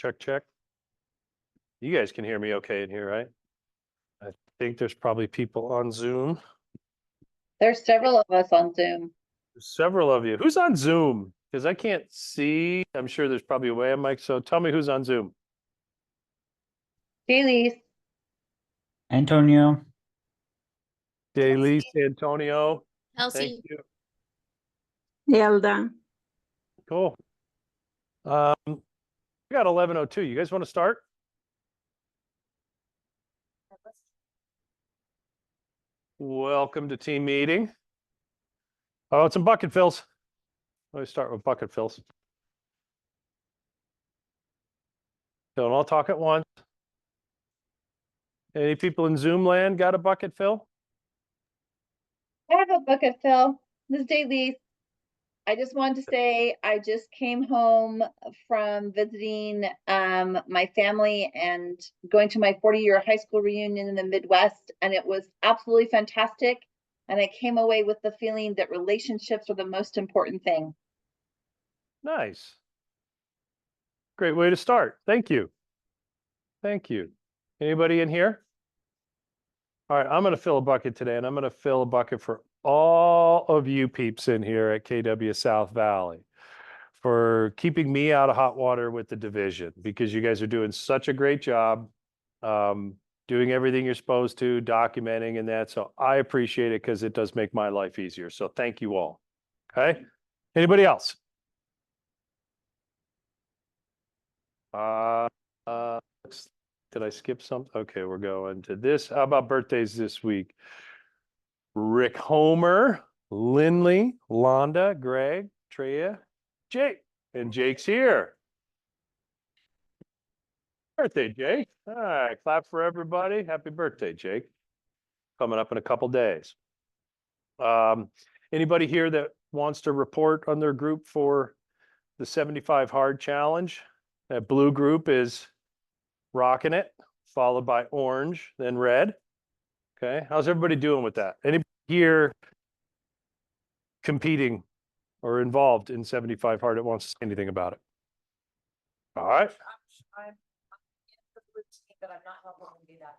Check, check. You guys can hear me okay in here, right? I think there's probably people on Zoom. There's several of us on Zoom. Several of you. Who's on Zoom? Because I can't see. I'm sure there's probably a way, Mike. So tell me who's on Zoom. Dailies. Antonio. Daily, Antonio. Thank Elsie. you. Elda. Cool. We got 11:02. You guys want to start? Welcome to team meeting. Oh, it's some bucket fills. Let me start with bucket fills. Don't all talk at once. Any people in Zoom land got a bucket fill? I have a bucket fill. This is Dailies. I just wanted to say I just came home from visiting my family and going to my 40-year high school reunion in the Midwest, and it was absolutely fantastic. And I came away with the feeling that relationships are the most important thing. Nice. Great way to start. Thank you. Thank you. Anybody in here? All right, I'm going to fill a bucket today, and I'm going to fill a bucket for all of you peeps in here at KW South Valley for keeping me out of hot water with the division, because you guys are doing such a great job doing everything you're supposed to, documenting and that. So I appreciate it because it does make my life easier. So thank you all. Okay. Anybody else? Did I skip something? Okay, we're going to this. How about birthdays this week? Rick Homer, Lindley, Londa, Greg, Treya, Jake. And Jake's here. Birthday, Jake. All right, clap for everybody. Happy birthday, Jake. Coming up in a couple days. Anybody here that wants to report on their group for the 75 Hard Challenge? That blue group is rocking it, followed by orange, then red. Okay, how's everybody doing with that? Anybody here competing or involved in 75 Hard that wants to say anything about it? All right. I'm in the routine, but I'm not helping them do that.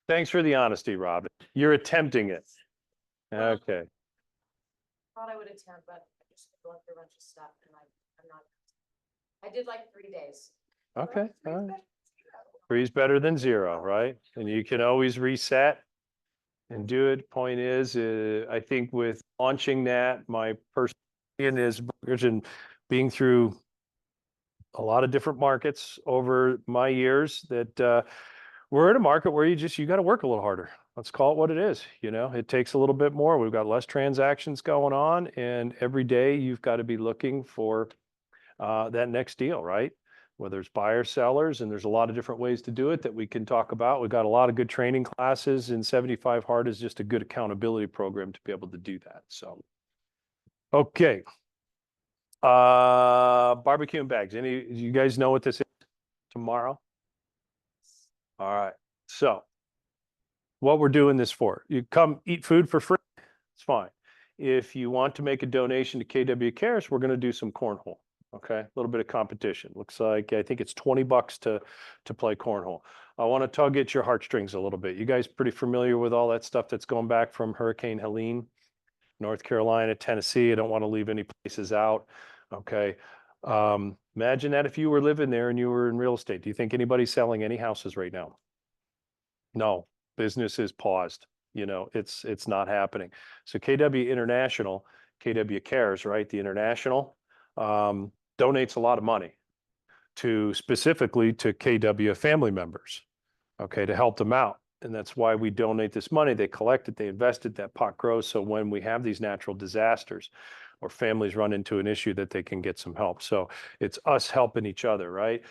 Thanks for the honesty, Robin. You're attempting it. Okay. Thought I would attend, but I just going through a bunch of stuff and I'm not. I did like 3 days. Okay. All right. 3 is better than 0, right? And you can always reset and do it. Point is, I think with launching that, my personal opinion is being through a lot of different markets over my years that we're in a market where you got to work a little harder. Let's call it what it is. You know, it takes a little bit more. We've got less transactions going on, and every day you've got to be looking for that next deal, right? Whether it's buyers, sellers, and there's a lot of different ways to do it that we can talk about. We've got a lot of good training classes, and 75 Hard is just a good accountability program to be able to do that. So, okay. Barbecue and bags. You guys know what this is tomorrow? All right. So what we're doing this for, you come eat food for free. It's fine. If you want to make a donation to KW Cares, we're going to do some cornhole. Okay, a little bit of competition. Looks like, I think it's $20 to play cornhole. I want to tug at your heartstrings a little bit. You guys pretty familiar with all that stuff that's going back from Hurricane Helene, North Carolina, Tennessee. I don't want to leave any places out. Okay. Imagine that if you were living there and you were in real estate. Do you think anybody's selling any houses right now? No, business is paused. You know, it's not happening. So KW International, KW Cares, right? The international, donates a lot of money specifically to KW family members, okay, to help them out. And that's why we donate this money. They collect it, they invest it, that pot grows. So when we have these natural disasters or families run into an issue, that they can get some help. So it's us helping each other, right?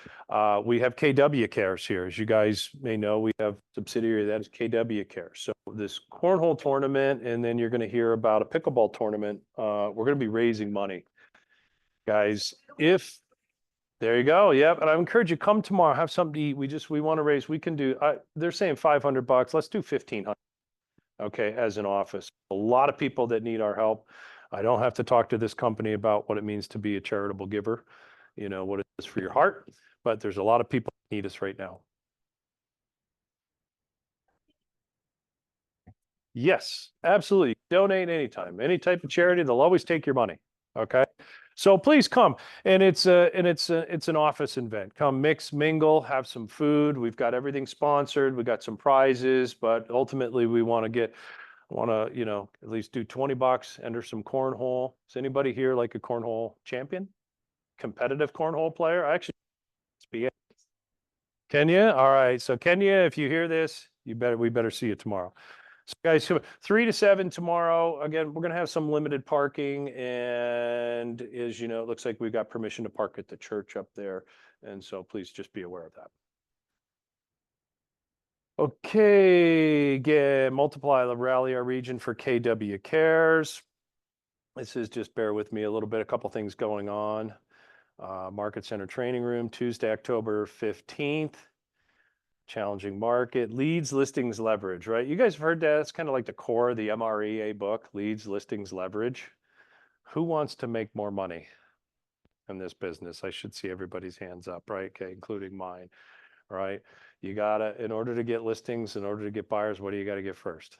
We have KW Cares here. As you guys may know, we have a subsidiary that is KW Cares. So this cornhole tournament, and then you're going to hear about a pickleball tournament. We're going to be raising money. Guys, there you go. Yep. And I encourage you, come tomorrow, have something to eat. We want to raise, we can do, they're saying $500. Let's do 1,500. Okay. As an office, a lot of people that need our help. I don't have to talk to this company about what it means to be a charitable giver. you know, what it is for your heart, but there's a lot of people that need us right now. Yes, absolutely. Donate anytime, any type of charity, they'll always take your money. Okay. So please come. And it's an office event. Come mix, mingle, have some food. We've got everything sponsored. We got some prizes, but ultimately we want to, you know, at least do $20, enter some cornhole. Is anybody here like a cornhole champion? Competitive cornhole player? I actually be Kenya. All right. So Kenya, if you hear this, we better see you tomorrow. So guys, 3 to 7 tomorrow. Again, we're going to have some limited parking, and as you know, it looks like we've got permission to park at the church up there. And so please just be aware of that. Okay, again, multiply the rally our region for KW Cares. This is just bear with me a little bit, a couple things going on. Market Center Training Room, Tuesday, October 15th. Challenging market, leads, listings, leverage, right? You guys have heard that. It's kind of like the core of the MREA book, leads, listings, leverage. Who wants to make more money in this business? I should see everybody's hands up, right? Okay, including mine, right? You gotta, in order to get listings, in order to get buyers, what do you gotta get first?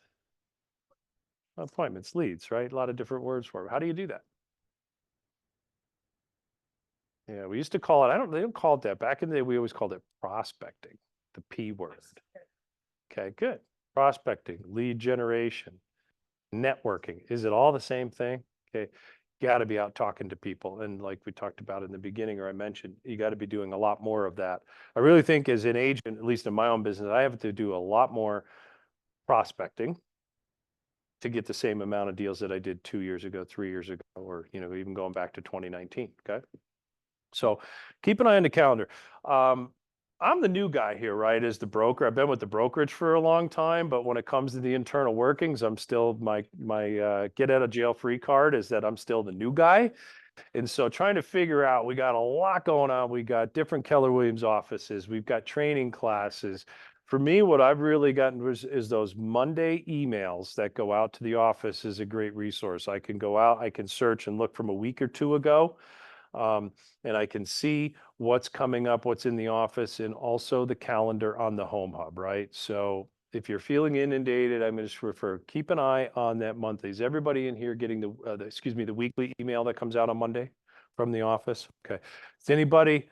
Appointments, leads, right? A lot of different words for it. How do you do that? Yeah, we used to call it, they don't call it that. Back in the day, we always called it prospecting, the P word. Okay, good. Prospecting, lead generation, networking. Is it all the same thing? Okay, got to be out talking to people. And like we talked about in the beginning, or I mentioned, you got to be doing a lot more of that. I really think as an agent, at least in my own business, I have to do a lot more prospecting to get the same amount of deals that I did 2 years ago, 3 years ago, or, you know, even going back to 2019. Okay. So keep an eye on the calendar. I'm the new guy here, right? As the broker, I've been with the brokerage for a long time, but when it comes to the internal workings, I'm still my get out of jail free card is that I'm still the new guy. And so trying to figure out, we got a lot going on. We got different Keller Williams offices. We've got training classes. For me, what I've really gotten is those Monday emails that go out to the office is a great resource. I can go out, I can search and look from a week or two ago. And I can see what's coming up, what's in the office, and also the calendar on the Home Hub, right? So if you're feeling inundated, I'm going to just refer, keep an eye on that monthly. Is everybody in here getting the weekly email that comes out on Monday from the office? Okay. Is anybody,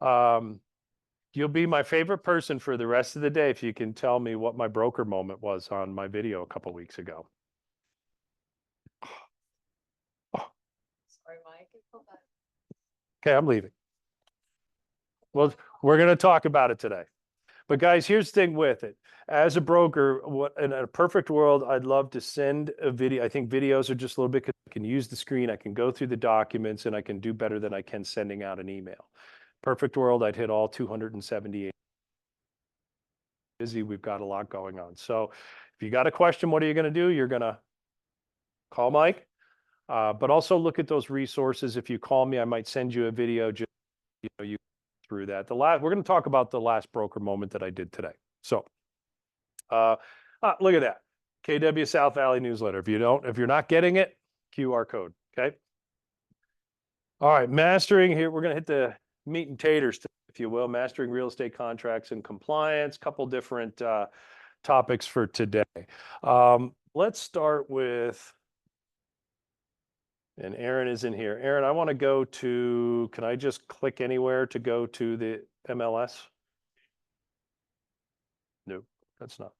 you'll be my favorite person for the rest of the day if you can tell me what my broker moment was on my video a couple weeks ago. Sorry, Mike. Okay, I'm leaving. Well, we're going to talk about it today. But guys, here's the thing with it. As a broker, in a perfect world, I'd love to send a video. I think videos are just a little bit, I can use the screen, I can go through the documents, and I can do better than I can sending out an email. Perfect world, I'd hit all 278. Busy, we've got a lot going on. So if you got a question, what are you going to do? You're going to call Mike. But also look at those resources. If you call me, I might send you a video, just, you know, you through that. We're going to talk about the last broker moment that I did today. So, look at that. KW South Valley newsletter. If you're not getting it, QR code. Okay. All right. Mastering here. We're going to hit the meat and taters, if you will, mastering real estate contracts and compliance, couple different, topics for today. Let's start with, and Aaron is in here. Aaron, I want to go to, can I just click anywhere to go to the MLS? Nope, that's not.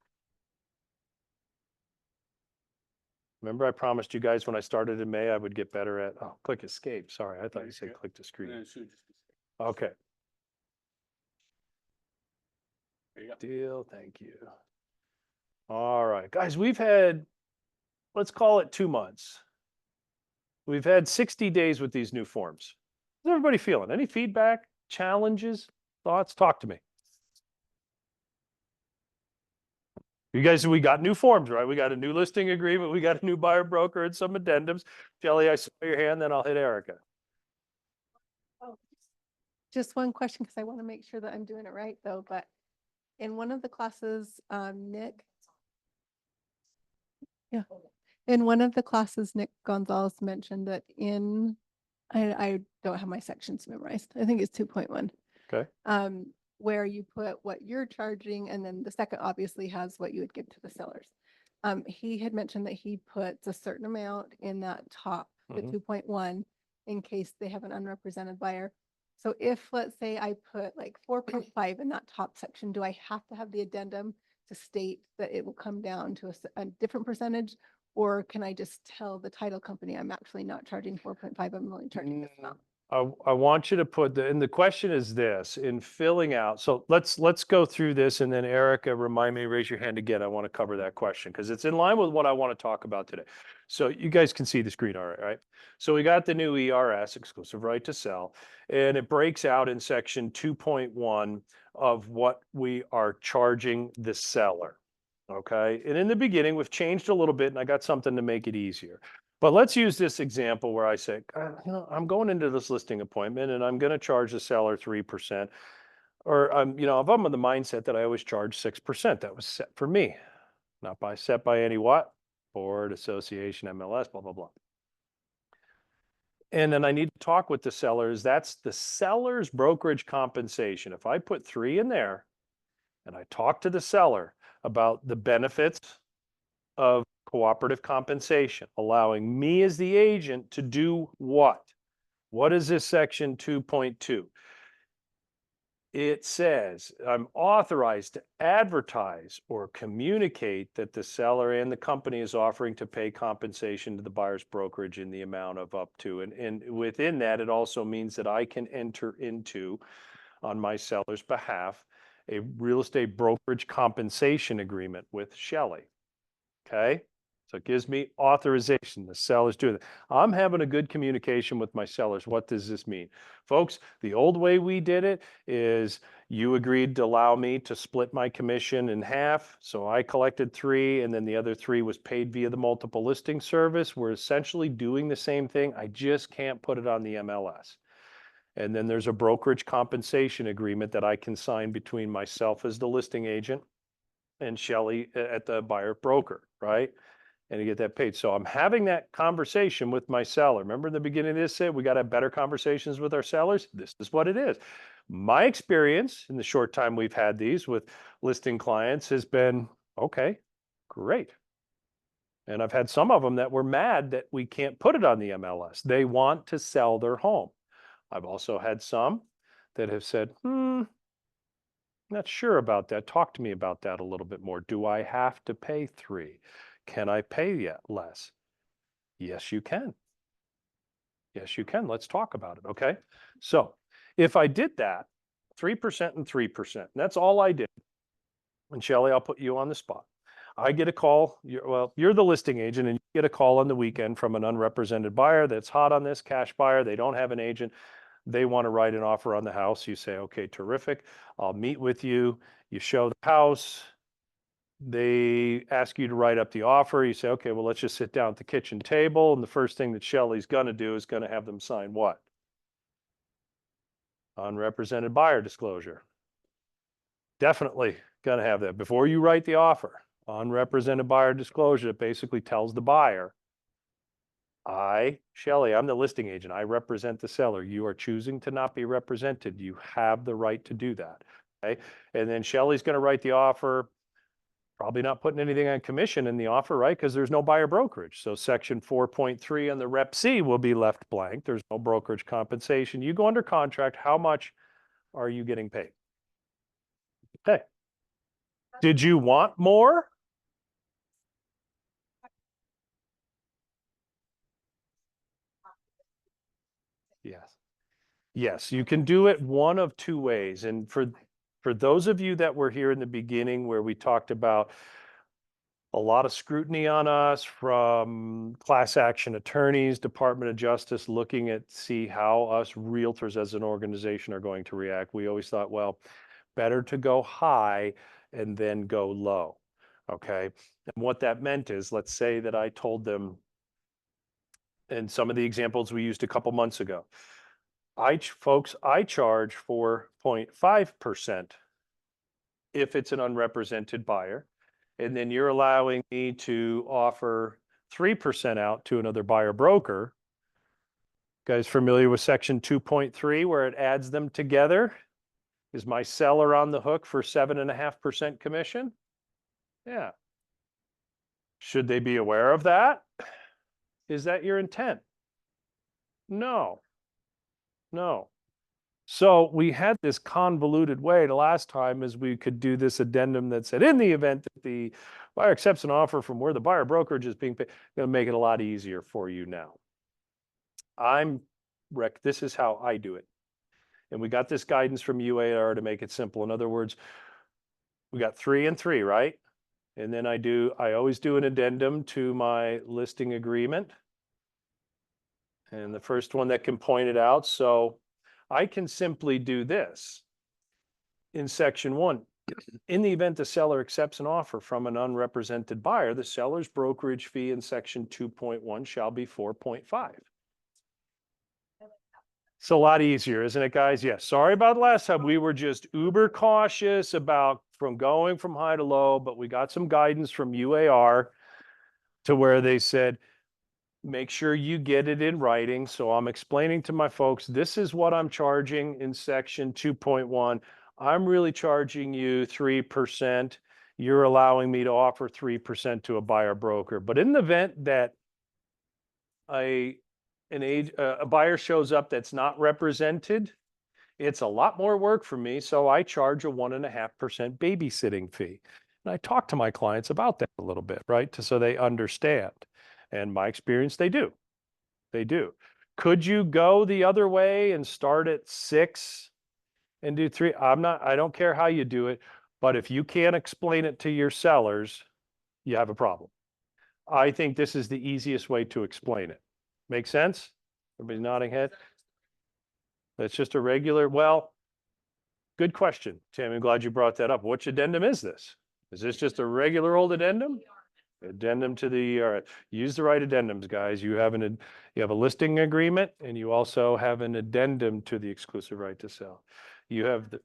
Remember I promised you guys when I started in May, I would get better at, oh, click escape. Sorry, I thought you said click to screen. Okay. Deal, thank you. All right, guys, we've had, let's call it 2 months. We've had 60 days with these new forms. How's everybody feeling? Any feedback, challenges, thoughts? Talk to me. You guys, we got new forms, right? We got a new listing agreement. We got a new buyer broker and some addendums. Kelly, I saw your hand, then I'll hit Erica. Oh, just one question, because I want to make sure that I'm doing it right though, but in one of the classes, Nick Gonzalez mentioned that in I don't have my sections memorized. I think it's 2.1. Okay. Where you put what you're charging, and then the second obviously has what you would give to the sellers. He had mentioned that he puts a certain amount in that top, the Mhm. 2.1, in case they have an unrepresented buyer. So if, let's say I put like 4.5 in that top section, do I have to have the addendum to state that it will come down to a different percentage? Or can I just tell the title company I'm actually not charging 4.5, I'm only charging this amount? I want you to put and the question is this, in filling out, so let's go through this, and then Erica, remind me, raise your hand again. I want to cover that question because it's in line with what I want to talk about today. So you guys can see the screen, all right, right? So we got the new ERS, exclusive right to sell, and it breaks out in section 2.1 of what we are charging the seller. Okay, and in the beginning, we've changed a little bit, and I got something to make it easier. But let's use this example where I say, I'm going into this listing appointment and I'm going to charge the seller 3%. Or if I'm in the mindset that I always charge 6%, that was set for me, not set by any what? Board, association, MLS, blah, blah, blah. And then I need to talk with the sellers. That's the seller's brokerage compensation. If I put 3 in there and I talk to the seller about the benefits of cooperative compensation, allowing me as the agent to do what? What is this section 2.2? It says I'm authorized to advertise or communicate that the seller and the company is offering to pay compensation to the buyer's brokerage in the amount of up to. And within that, it also means that I can enter into, on my seller's behalf, a real estate brokerage compensation agreement with Shelley. Okay? So it gives me authorization. The seller's doing it. I'm having a good communication with my sellers. What does this mean? Folks, the old way we did it is you agreed to allow me to split my commission in half. So I collected 3, and then the other 3 was paid via the multiple listing service. We're essentially doing the same thing. I just can't put it on the MLS. And then there's a brokerage compensation agreement that I can sign between myself as the listing agent and Shelley at the buyer broker, right? And you get that paid. So I'm having that conversation with my seller. Remember in the beginning of this, said we got to have better conversations with our sellers. This is what it is. My experience in the short time we've had these with listing clients has been, okay, great. And I've had some of them that were mad that we can't put it on the MLS. They want to sell their home. I've also had some that have said, not sure about that. Talk to me about that a little bit more. Do I have to pay 3? Can I pay yet less? Yes, you can. Yes, you can. Let's talk about it. Okay. So if I did that, 3% and 3%, and that's all I did. And Shelley, I'll put you on the spot. I get a call. You're the listing agent, and you get a call on the weekend from an unrepresented buyer that's hot on this, cash buyer. They don't have an agent. They want to write an offer on the house. You say, okay, terrific. I'll meet with you. You show the house. They ask you to write up the offer. You say, okay, well, let's just sit down at the kitchen table. And the first thing that Shelley's going to do is going to have them sign what? Unrepresented buyer disclosure. Definitely going to have that before you write the offer. Unrepresented buyer disclosure that basically tells the buyer, Shelley, I'm the listing agent. I represent the seller. You are choosing to not be represented. You have the right to do that. Okay. And then Shelley's going to write the offer. Probably not putting anything on commission in the offer, right? Because there's no buyer brokerage. So section 4.3 on the Rep C will be left blank. There's no brokerage compensation. You go under contract. How much are you getting paid? Okay. Did you want more? Yes. Yes, you can do it one of 2 ways. And for those of you that were here in the beginning where we talked about a lot of scrutiny on us from class action attorneys, Department of Justice, looking at see how us realtors as an organization are going to react. We always thought, well, better to go high and then go low. Okay. And what that meant is, let's say that I told them, and some of the examples we used a couple months ago, I charge 4.5% if it's an unrepresented buyer. And then you're allowing me to offer 3% out to another buyer broker. Guys familiar with section 2.3 where it adds them together? Is my seller on the hook for 7.5% commission? Yeah. Should they be aware of that? Is that your intent? No. No. So we had this convoluted way the last time is we could do this addendum that said, in the event that the buyer accepts an offer from where the buyer brokerage is being paid, going to make it a lot easier for you now. This is how I do it. And we got this guidance from UAR to make it simple. In other words, we got 3 and 3, right? And then I always do an addendum to my listing agreement. And the first one that can point it out. So I can simply do this in section 1. In the event the seller accepts an offer from an unrepresented buyer, the seller's brokerage fee in section 2.1 shall be 4.5. It's a lot easier, isn't it, guys? Yes. Sorry about last time. We were just uber cautious about going from high to low, but we got some guidance from UAR to where they said, make sure you get it in writing. So I'm explaining to my folks, this is what I'm charging in section 2.1. I'm really charging you 3%. You're allowing me to offer 3% to a buyer broker. But in the event that a buyer shows up that's not represented, it's a lot more work for me. So I charge a 1.5% babysitting fee. And I talk to my clients about that a little bit, right? So they understand. And my experience, they do. They do. Could you go the other way and start at 6 and do 3? I don't care how you do it, but if you can't explain it to your sellers, you have a problem. I think this is the easiest way to explain it. Make sense? Everybody's nodding head. That's just a regular, well, good question, Tammy. I'm glad you brought that up. Which addendum is this? Is this just a regular old addendum? Addendum to the, use the right addendums, guys. You have a listing agreement and you also have an addendum to the exclusive right to sell. You have the,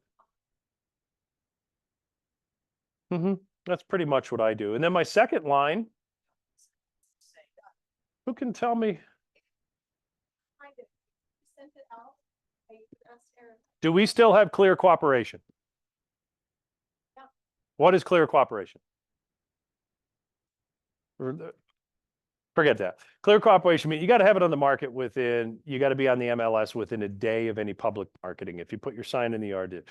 that's pretty much what I do. And then my second line, who can tell me? Do we still have clear cooperation? What is clear cooperation? Forget that. Clear cooperation means you got to have it on the market you got to be on the MLS within a day of any public marketing. If you put your sign in the yard,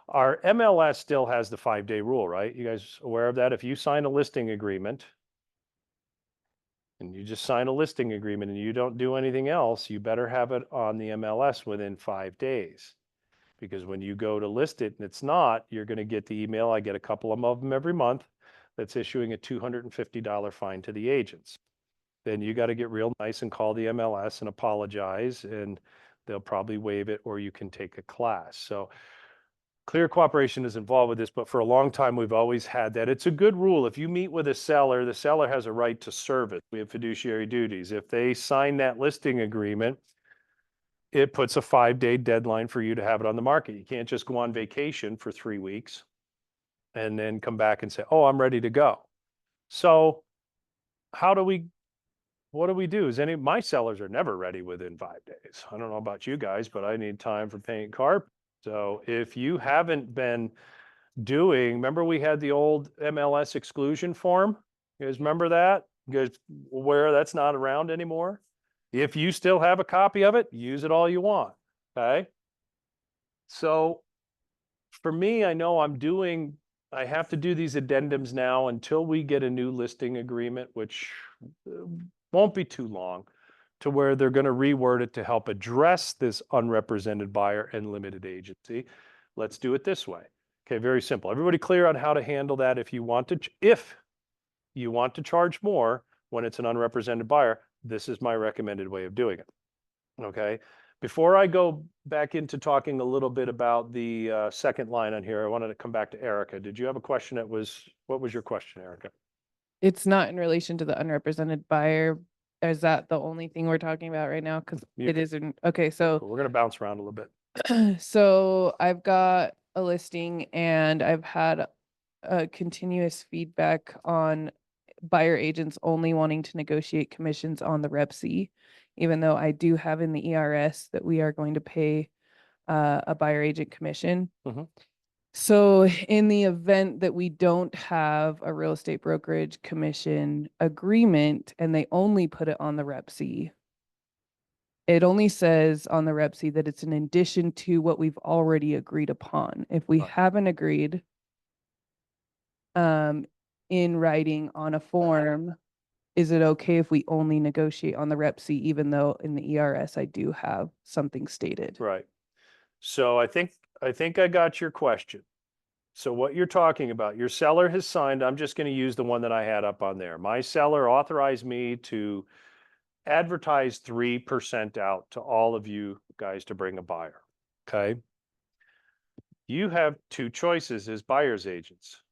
our MLS still has the 5-day rule, right? You guys aware of that? If you sign a listing agreement and you just sign a listing agreement and you don't do anything else, you better have it on the MLS within 5 days. Because when you go to list it and it's not, you're going to get the email. I get a couple of them every month that's issuing a $250 fine to the agents. Then you got to get real nice and call the MLS and apologize, and they'll probably waive it, or you can take a class. So clear cooperation is involved with this, but for a long time, we've always had that. It's a good rule. If you meet with a seller, the seller has a right to service. We have fiduciary duties. If they sign that listing agreement, it puts a 5-day deadline for you to have it on the market. You can't just go on vacation for 3 weeks and then come back and say, oh, I'm ready to go. So what do we do? My sellers are never ready within 5 days. I don't know about you guys, but I need time for paint carpet. So if you haven't been remember we had the old MLS exclusion form? You guys remember that? You guys aware that's not around anymore? If you still have a copy of it, use it all you want, okay? So for me, I know I have to do these addendums now until we get a new listing agreement, which won't be too long, to where they're going to reword it to help address this unrepresented buyer and limited agency. Let's do it this way. Okay, very simple. Everybody clear on how to handle that if you want to charge more when it's an unrepresented buyer, this is my recommended way of doing it. Okay. Before I go back into talking a little bit about the second line on here, I wanted to come back to Erica. Did you have a question what was your question, Erica? It's not in relation to the unrepresented buyer. Is that the only thing we're talking about right now? Because it isn't. Okay, so Cool. We're going to bounce around a little bit. so I've got a listing and I've had a continuous feedback on buyer agents only wanting to negotiate commissions on the Rep C. even though I do have in the ERS that we are going to pay a buyer agent commission. Mhm. So in the event that we don't have a real estate brokerage commission agreement and they only put it on the REPC, it only says on the REPC that it's an addition to what we've already agreed upon. If we Right. haven't agreed in writing on a form, is it okay if we only negotiate on the REPC, even though in the ERS I do have something stated? Right. So I think I got your question. So what you're talking about, your seller has signed, I'm just going to use the one that I had up on there. My seller authorized me to advertise 3% out to all of you guys to bring a buyer. Okay. You have two choices as buyer's agents.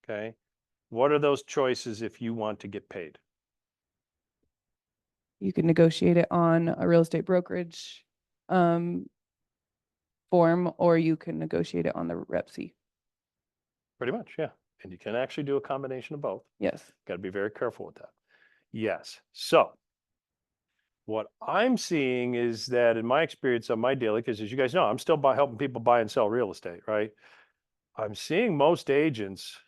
Okay. What are those choices if you want to get paid? You can negotiate it on a real estate brokerage form, or you can negotiate it on the REPC. Pretty much, yeah. And you can actually do a combination of both. Yes. Got to be very careful with that. Yes. So what I'm seeing is that in my experience on my daily, because as you guys know, I'm still helping people buy and sell real estate, right? I'm seeing most agents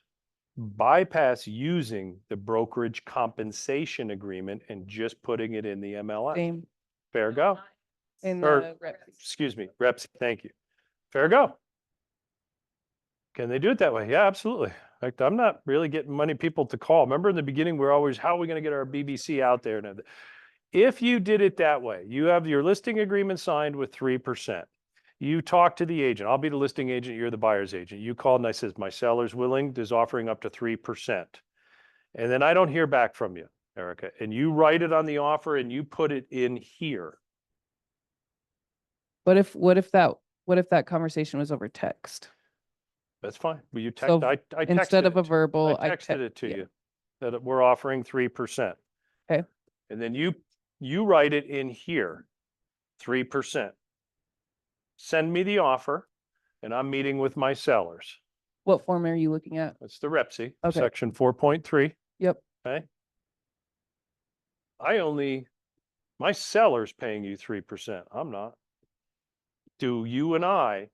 bypass using the brokerage compensation agreement and just putting it in the MLS. Same Fair go. in Or- the REPC. Excuse me, reps. Thank you. Fair go. Can they do it that way? Yeah, absolutely. In fact, I'm not really getting many people to call. Remember in the beginning, we're always, how are we going to get our BBC out there? And everything? If you did it that way, you have your listing agreement signed with 3%. You talk to the agent. I'll be the listing agent. You're the buyer's agent. You called and I says, my seller's willing, is offering up to 3%. And then I don't hear back from you, Erica. And you write it on the offer and you put it in here. What if that conversation was over text? That's fine. Will you text? So I texted Instead of it a to- verbal, I texted it to yeah. you that we're offering 3%. Okay. And then you write it in here, 3%. Send me the offer and I'm meeting with my sellers. What form are you looking at? That's the REPC, Okay. section 4.3. Yep. Okay. My seller's paying you 3%. I'm not. Do you and I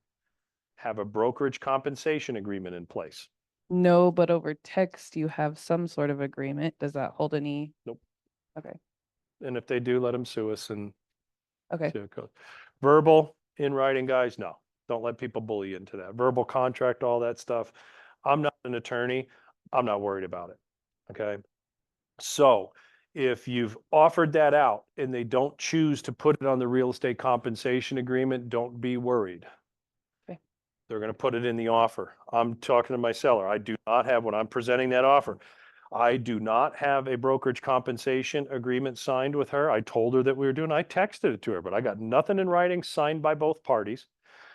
have a brokerage compensation agreement in place? No, but over text, you have some sort of agreement. Does that hold any? Nope. Okay. And if they do, let them sue us and Okay. see how it goes. Verbal, in writing, guys, no. Don't let people bully you into that. Verbal contract, all that stuff. I'm not an attorney. I'm not worried about it. Okay. So if you've offered that out and they don't choose to put it on the real estate compensation agreement, don't be worried. Okay. They're going to put it in the offer. I'm talking to my seller. I do not have, when I'm presenting that offer, I do not have a brokerage compensation agreement signed with her. I told her that we were doing, I texted it to her, but I got nothing in writing signed by both parties.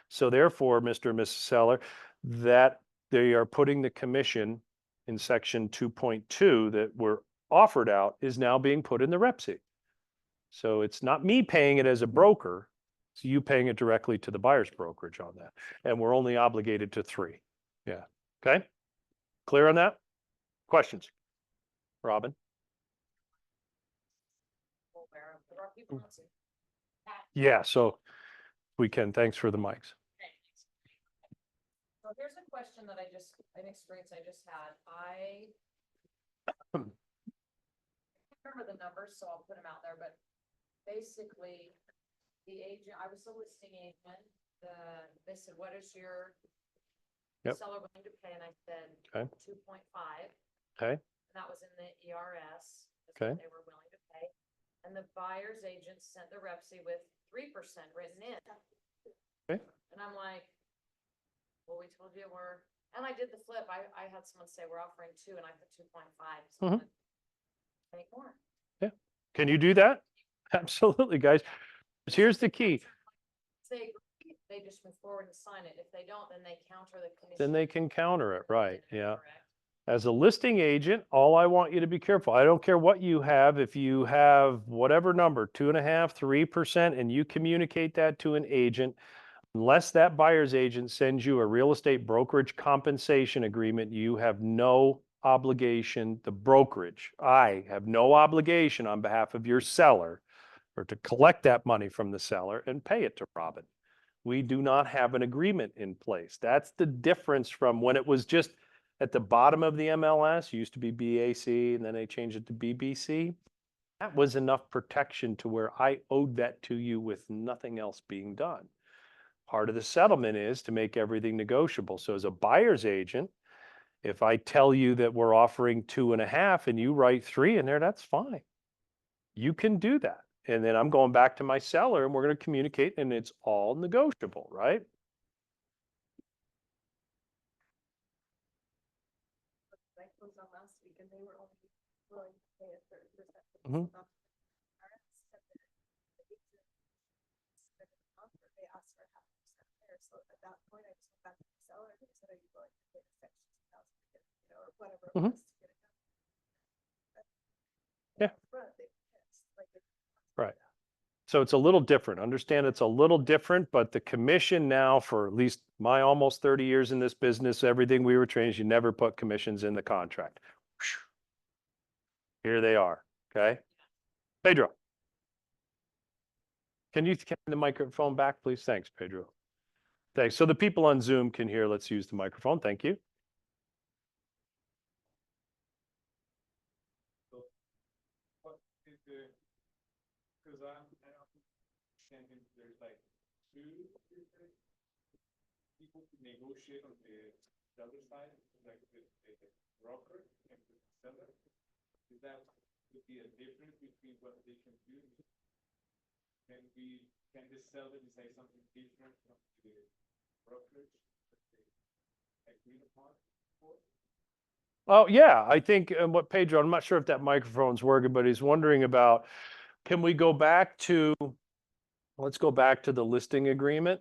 So therefore, Mr. and Mrs. Seller, that they are putting the commission in section 2.2 that were offered out is now being put in the REPC. So it's not me paying it as a broker, it's you paying it directly to the buyer's brokerage on that. And we're only obligated to 3. Yeah. Okay. Clear on that? Questions? Robin? Aware of, there are people not seeing. Yeah, so we can, thanks for the mics. So here's a question that an experience I just had. I can't remember the numbers, so I'll put them out there, but basically the agent, I was a listing agent, they said, what is your Yep. seller willing to pay? And I said, Okay. 2.5. Okay. And that was in the ERS. That's Okay. what they were willing to pay. And the buyer's agent sent the REPC with 3% written in. Okay. And I'm like, well, we told you and I did the flip. I had someone say we're offering 2 and I put 2.5. So I'm Mhm. like, make more. Can you do that? Absolutely, guys. Here's the key. Say, agree, they just move forward and sign it. If they don't, then they counter the commission. Then they can counter it, right? Yeah. Correct. As a listing agent, all I want you to be careful. I don't care what you have. If you have whatever number, 2.5%, 3%, and you communicate that to an agent, unless that buyer's agent sends you a real estate brokerage compensation agreement, you have no obligation, the brokerage, I have no obligation on behalf of your seller or to collect that money from the seller and pay it to Robin. We do not have an agreement in place. That's the difference from when it was just at the bottom of the MLS, used to be BAC, and then they changed it to BBC. That was enough protection to where I owed that to you with nothing else being done. Part of the settlement is to make everything negotiable. So as a buyer's agent, if I tell you that we're offering 2.5 and you write 3 in there, that's fine. You can do that. And then I'm going back to my seller and we're going to communicate and it's all negotiable, right? I closed on last week and they were only willing to pay a 30%. Mhm. They asked for 0.5% there, so at that point, I just went back to the seller and said, are you willing to pay the section 2,000, or whatever it Mhm. was to get it done? Yeah. Upfront, they pissed, like, Right. So it's a little different. Understand it's a little different, but the commission now for at least my almost 30 years in this business, everything we were trained, is you never put commissions in the contract. Here they are. Okay. Pedro. Can you hand the microphone back, please? Thanks, Pedro. Thanks. So the people on Zoom can hear. Let's use the microphone. Thank you. Because I'm understanding there's like 2 different people to negotiate on the other side, like the broker and the seller. Is that would be a difference between what they can do? Can the seller decide something different from the brokerage that they agreed upon for? Oh, yeah, I think what Pedro, I'm not sure if that microphone's working, but he's wondering about, can we go back to, let's go back to the listing agreement.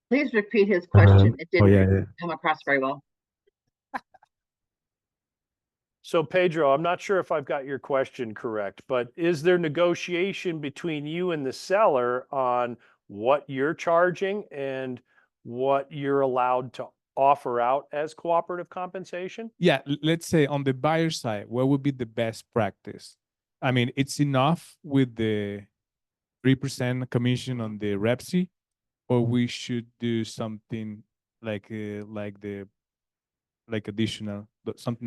Please repeat his question. It Oh, didn't yeah. come across very well. So Pedro, I'm not sure if I've got your question correct, but is there negotiation between you and the seller on what you're charging and what you're allowed to offer out as cooperative compensation? Yeah, let's say on the buyer side, what would be the best practice? I mean, it's enough with the 3% commission on the Repsy, or we should do something like something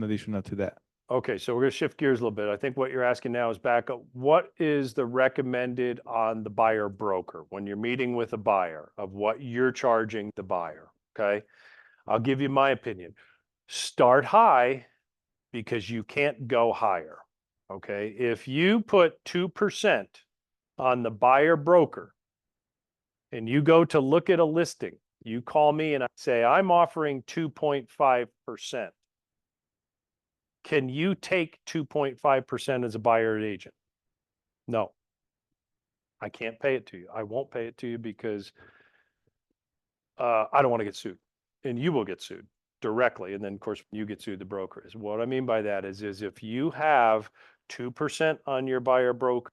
additional to that. Okay, so we're going to shift gears a little bit. I think what you're asking now is back up. What is the recommended on the buyer broker when you're meeting with a buyer of what you're charging the buyer? Okay, I'll give you my opinion. Start high because you can't go higher. Okay, if you put 2% on the buyer broker and you go to look at a listing, you call me and I say, I'm offering 2.5%. Can you take 2.5% as a buyer agent? No, I can't pay it to you. I won't pay it to you because I don't want to get sued, and you will get sued directly. And then, of course, when you get sued, the broker is. What I mean by that is if you have 2% on your buyer broker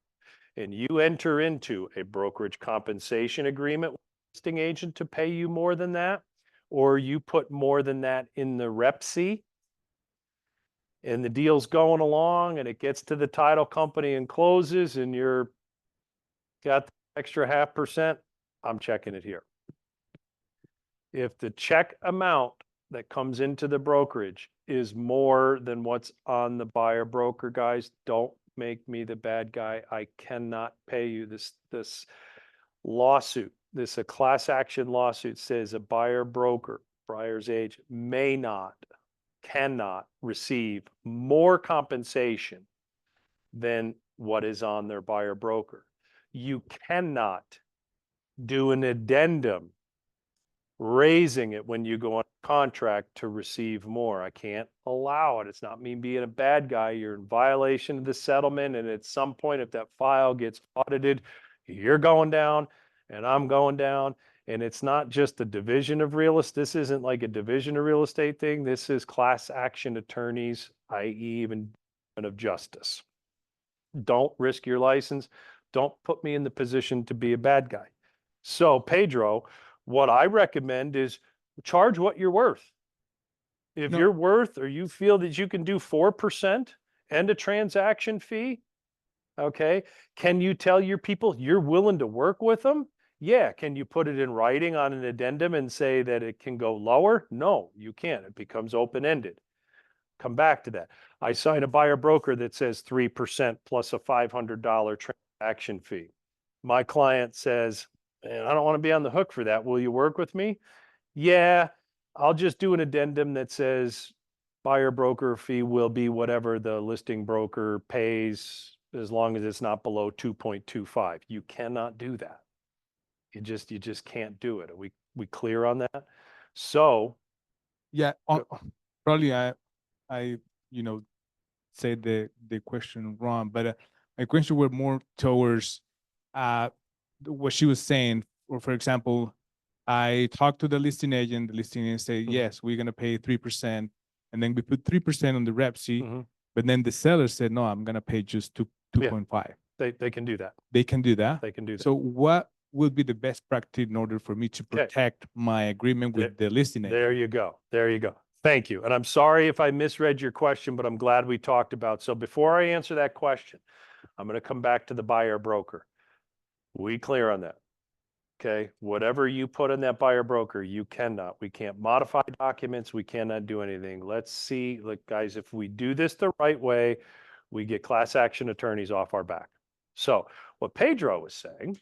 and you enter into a brokerage compensation agreement with a listing agent to pay you more than that, or you put more than that in the Repsy, and the deal's going along and it gets to the title company and closes and you're got the extra 0.5%, I'm checking it here. If the check amount that comes into the brokerage is more than what's on the buyer broker, guys, don't make me the bad guy. I cannot pay you. This lawsuit, a class action lawsuit says a buyer broker, buyer's agent cannot receive more compensation than what is on their buyer broker. You cannot do an addendum raising it when you go on contract to receive more. I can't allow it. It's not me being a bad guy. You're in violation of the settlement. And at some point, if that file gets audited, you're going down and I'm going down. And it's not just a division of real estate. This isn't like a division of real estate thing. This is class action attorneys, i.e. even of justice. Don't risk your license. Don't put me in the position to be a bad guy. So Pedro, what I recommend is charge what you're worth. If No. you're worth, or you feel that you can do 4% and a transaction fee, okay, can you tell your people you're willing to work with them? Yeah. Can you put it in writing on an addendum and say that it can go lower? No, you can't. It becomes open-ended. Come back to that. I sign a buyer broker that says 3% plus a $500 transaction fee. My client says, man, I don't want to be on the hook for that. Will you work with me? Yeah, I'll just do an addendum that says buyer broker fee will be whatever the listing broker pays as long as it's not below 2.25. You cannot do that. You just can't do it. Are we clear on that? So, Yeah, probably I, you know, said the question wrong, but my question were more towards what she was saying. Or for example, I talked to the listing agent. The listing agent said, Mhm. yes, we're gonna pay 3%, and then we put 3% on the rep sheet. Mhm. But then the seller said, no, I'm gonna pay just 2.5. they can do that. They can do that. They can do that. So what would be the best practice in order for me to Okay. protect my agreement with the listing agent? There you go. There you go. Thank you. And I'm sorry if I misread your question, but I'm glad we talked about. So before I answer that question, I'm going to come back to the buyer broker. We clear on that? Okay. Whatever you put in that buyer broker, you cannot. We can't modify documents. We cannot do anything. Let's see, look, guys, if we do this the right way, we get class action attorneys off our back. So what Pedro was saying,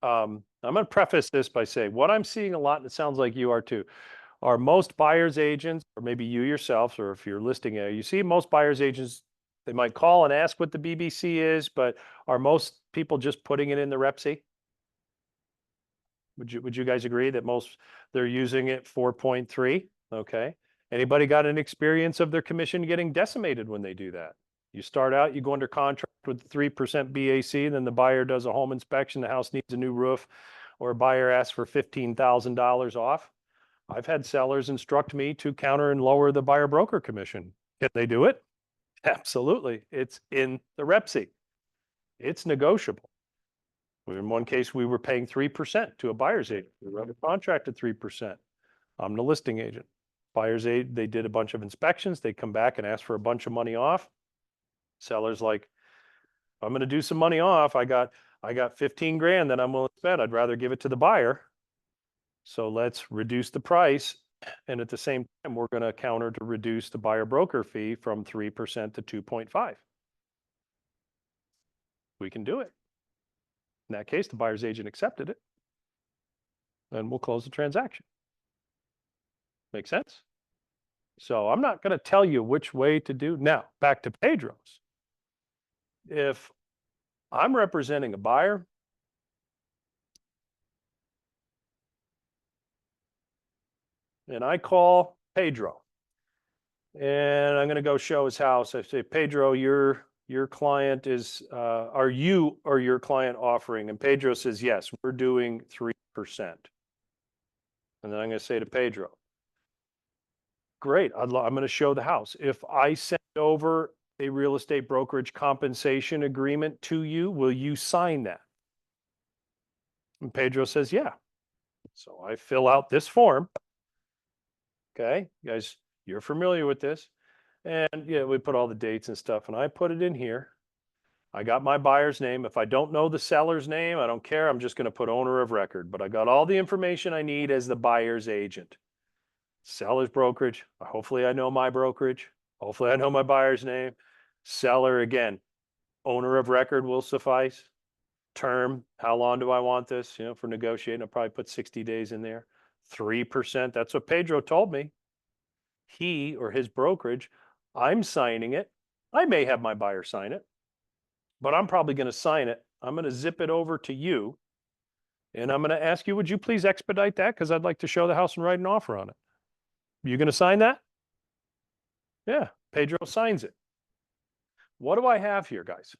I'm going to preface this by saying what I'm seeing a lot, and it sounds like you are too, are most buyer's agents, or maybe you yourselves, or if you're listing it, you see most buyer's agents, they might call and ask what the BBC is, but are most people just putting it in the rep C? Would you guys agree that most, they're using it 4.3? Okay. Anybody got an experience of their commission getting decimated when they do that? You start out, you go under contract with 3% BAC, then the buyer does a home inspection, the house needs a new roof, or a buyer asks for $15,000 off. I've had sellers instruct me to counter and lower the buyer broker commission. Can they do it? Absolutely. It's in the rep C. It's negotiable. In one case, we were paying 3% to a buyer's agent. We wrote a contract at 3%. I'm the listing agent. Buyer's agent, they did a bunch of inspections. They come back and ask for a bunch of money off. Seller's like, I'm going to do some money off. I got 15 grand that I'm willing to spend. I'd rather give it to the buyer. So let's reduce the price. And at the same time, we're going to counter to reduce the buyer broker fee from 3% to 2.5. We can do it. In that case, the buyer's agent accepted it. And we'll close the transaction. Make sense? So I'm not going to tell you which way to do. Now, back to Pedro's. If I'm representing a buyer, and I call Pedro, and I'm going to go show his house. I say, Pedro, your client is, are you or your client offering? And Pedro says, yes, we're doing 3%. And then I'm going to say to Pedro, great, I'm going to show the house. If I send over a real estate brokerage compensation agreement to you, will you sign that? And Pedro says, yeah. So I fill out this form. Okay, you guys, you're familiar with this. And yeah, we put all the dates and stuff, and I put it in here. I got my buyer's name. If I don't know the seller's name, I don't care. I'm just going to put owner of record, but I got all the information I need as the buyer's agent. Seller's brokerage. Hopefully I know my brokerage. Hopefully I know my buyer's name. Seller, again, owner of record will suffice. Term, how long do I want this? For negotiating, I'll probably put 60 days in there. 3%, that's what Pedro told me. He or his brokerage, I'm signing it. I may have my buyer sign it, but I'm probably going to sign it. I'm going to zip it over to you. And I'm going to ask you, would you please expedite that? Because I'd like to show the house and write an offer on it. You going to sign that? Yeah, Pedro signs it. What do I have here, guys?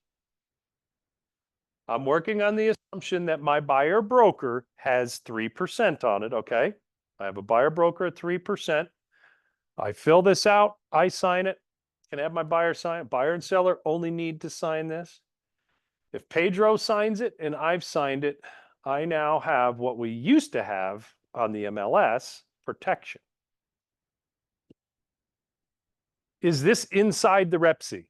I'm working on the assumption that my buyer broker has 3% on it, okay? I have a buyer broker at 3%. I fill this out, I sign it. Can I have my buyer sign it? Buyer and seller only need to sign this. If Pedro signs it and I've signed it, I now have what we used to have on the MLS, protection. Is this inside the Rep C?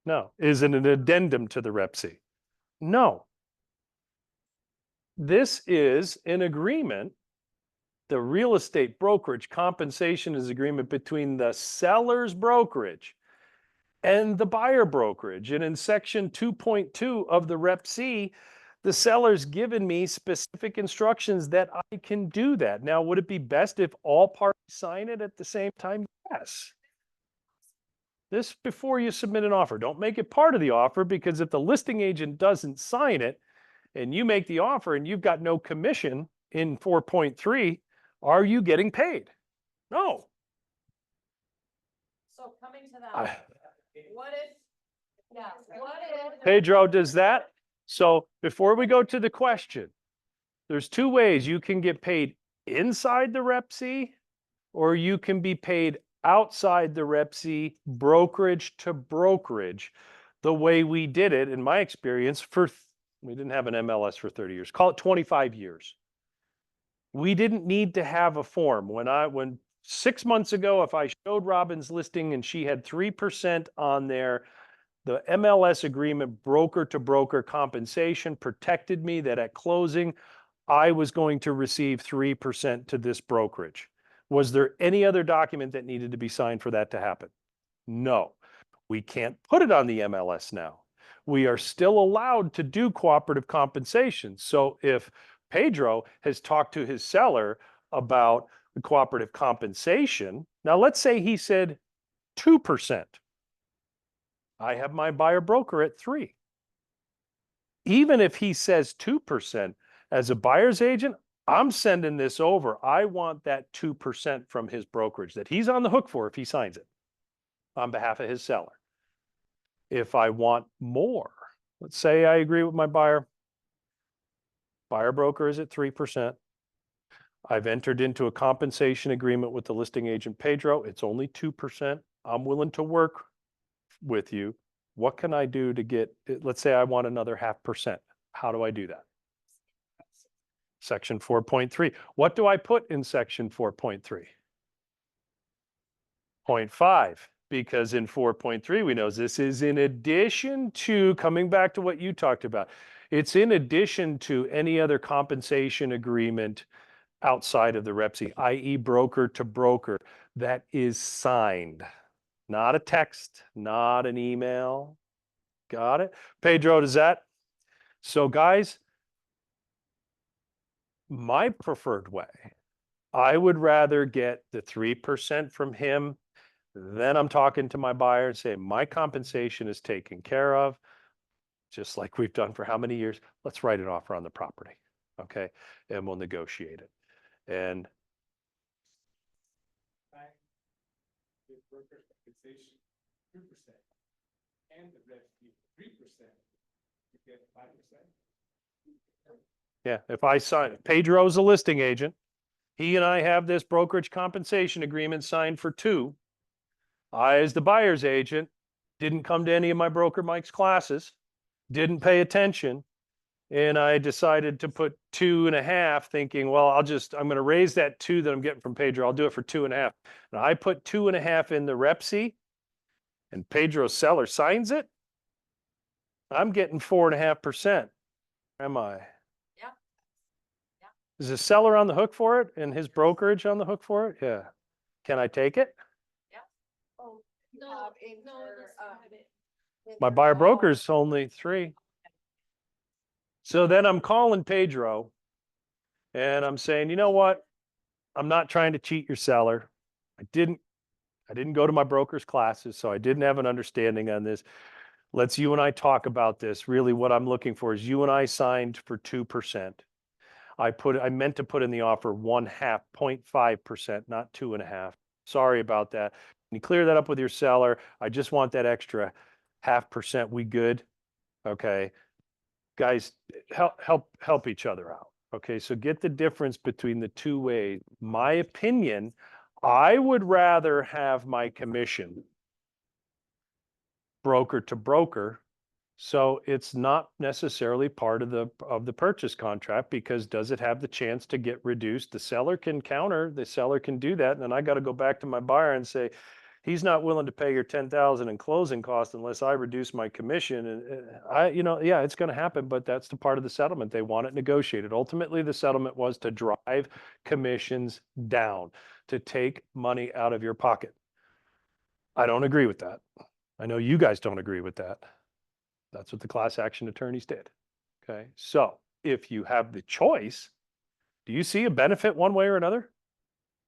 No. Is it an addendum to the Rep C? No. This is an agreement. The real estate brokerage compensation is agreement between the seller's brokerage and the buyer brokerage. And in section 2.2 of the Rep C, the seller's given me specific instructions that I can do that. Now, would it be best if all parties sign it at the same time? Yes. This before you submit an offer. Don't make it part of the offer, because if the listing agent doesn't sign it and you make the offer and you've got no commission in 4.3, are you getting paid? No. So coming to I- that, what if, yeah, what if? Pedro, does that? So before we go to the question, there's two ways you can get paid inside the Rep C, or you can be paid outside the Rep C, brokerage to brokerage, the way we did it, in my experience, we didn't have an MLS for 30 years, call it 25 years. We didn't need to have a form. When 6 months ago, if I showed Robin's listing and she had 3% on there, the MLS agreement, broker to broker compensation, protected me that at closing, I was going to receive 3% to this brokerage. Was there any other document that needed to be signed for that to happen? No. We can't put it on the MLS now. We are still allowed to do cooperative compensation. So if Pedro has talked to his seller about the cooperative compensation, now let's say he said 2%. I have my buyer broker at 3%. Even if he says 2%, as a buyer's agent, I'm sending this over. I want that 2% from his brokerage that he's on the hook for if he signs it on behalf of his seller. If I want more, let's say I agree with my buyer broker is at 3%. I've entered into a compensation agreement with the listing agent Pedro. It's only 2%. I'm willing to work with you. What can I do to get, let's say I want another 0.5%. How do I do that? Section 4.3. What do I put in section 4.3? 0.5, because in 4.3, we know this is in addition to, coming back to what you talked about, it's in addition to any other compensation agreement outside of the Rep C, i.e. broker to broker, that is signed. Not a text, not an email. Got it? Pedro, does that? So guys, my preferred way, I would rather get the 3% from him. Then I'm talking to my buyer and say, my compensation is taken care of, just like we've done for how many years? Let's write an offer on the property. Okay. And we'll negotiate it. And The broker compensation 2% and the Rep C 3%, you get 5%. yeah, if I sign, Pedro's a listing agent. He and I have this brokerage compensation agreement signed for 2. I, as the buyer's agent, didn't come to any of my broker Mike's classes, didn't pay attention. And I decided to put 2.5, thinking, well, I'm going to raise that 2 that I'm getting from Pedro. I'll do it for 2.5. And I put 2.5 in the Rep C, and Pedro's seller signs it. I'm getting 4.5%. Am I? Yeah. Yeah. Is the seller on the hook for it and his brokerage on the hook for it? Yeah. Can I take it? Oh, no, no, My buyer broker's only 3. So then I'm calling Pedro and I'm saying, you know what? I'm not trying to cheat your seller. I didn't go to my broker's classes, so I didn't have an understanding on this. Let's you and I talk about this. Really what I'm looking for is you and I signed for 2%. I meant to put in the offer 0.5%, not 2.5. Sorry about that. Can you clear that up with your seller? I just want that extra 0.5%. We good? Okay. Guys, help each other out. Okay, so get the difference between the two ways. My opinion, I would rather have my commission broker to broker, so it's not necessarily part of the purchase contract, because does it have the chance to get reduced? The seller can counter, the seller can do that, and then I got to go back to my buyer and say, he's not willing to pay your 10,000 in closing costs unless I reduce my commission. And yeah, it's going to happen, but that's the part of the settlement. They want it negotiated. Ultimately, the settlement was to drive commissions down, to take money out of your pocket. I don't agree with that. I know you guys don't agree with that. That's what the class action attorneys did. Okay. So if you have the choice, do you see a benefit one way or another?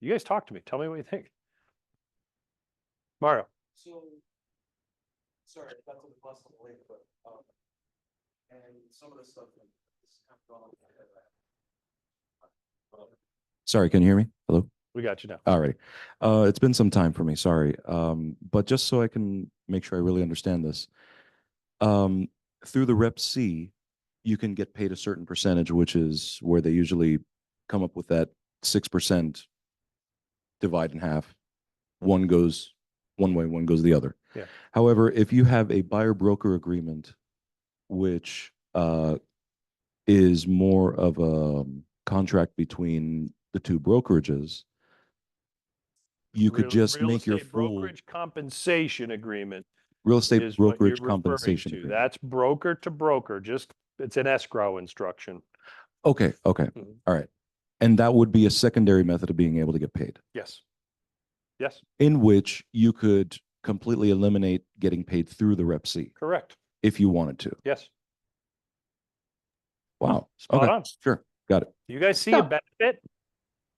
You guys talk to me. Tell me what you think. Mario. So, sorry, not to the bus on the lake, but, and some of the stuff that is kind of gone over my head. Sorry, can you hear me? Hello? We got you now. Alrighty. It's been some time for me, sorry. But just so I can make sure I really understand this. Through the Rep C, you can get paid a certain percentage, which is where they usually come up with that 6% divide in half. One goes one way, one goes the other. Yeah. However, if you have a buyer broker agreement, which is more of a contract between the two brokerages, you could just Real make your estate full brokerage compensation agreement real estate is what you're brokerage referring compensation to. agreement. That's broker to broker. Just it's an escrow instruction. Okay, okay, Mhm. all right. And that would be a secondary method of being able to get paid, Yes. Yes. in which you could completely eliminate getting paid through the Rep C Correct. if you wanted to. Yes. Wow. Spot Okay, on. sure, got it. You guys see a So- benefit?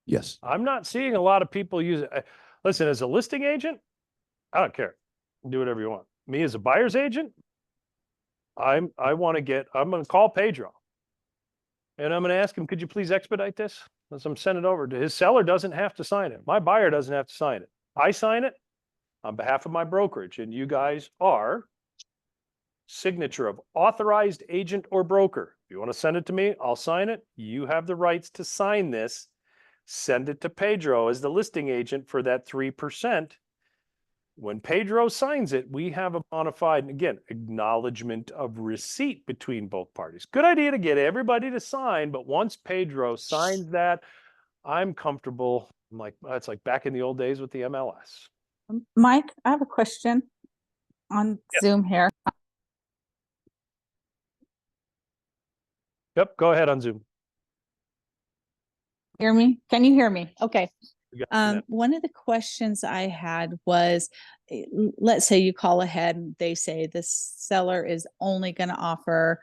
Yes. I'm not seeing a lot of people use it. Listen, as a listing agent, I don't care. Do whatever you want. Me as a buyer's agent, I'm going to call Pedro. And I'm going to ask him, could you please expedite this? As I'm sending it over to his seller doesn't have to sign it. My buyer doesn't have to sign it. I sign it on behalf of my brokerage, and you guys are signature of authorized agent or broker. If you want to send it to me, I'll sign it. You have the rights to sign this. Send it to Pedro as the listing agent for that 3%. When Pedro signs it, we have a bona fide, and again, acknowledgement of receipt between both parties. Good idea to get everybody to sign, but once Pedro signs that, I'm comfortable. I'm like, it's like back in the old days with the MLS. Mike, I have a question on Zoom here. Yep, go ahead on Zoom. Hear me? Can you hear me? Okay. You got it, Jeanette. One of the questions I had was, let's say you call ahead and they say the seller is only going to offer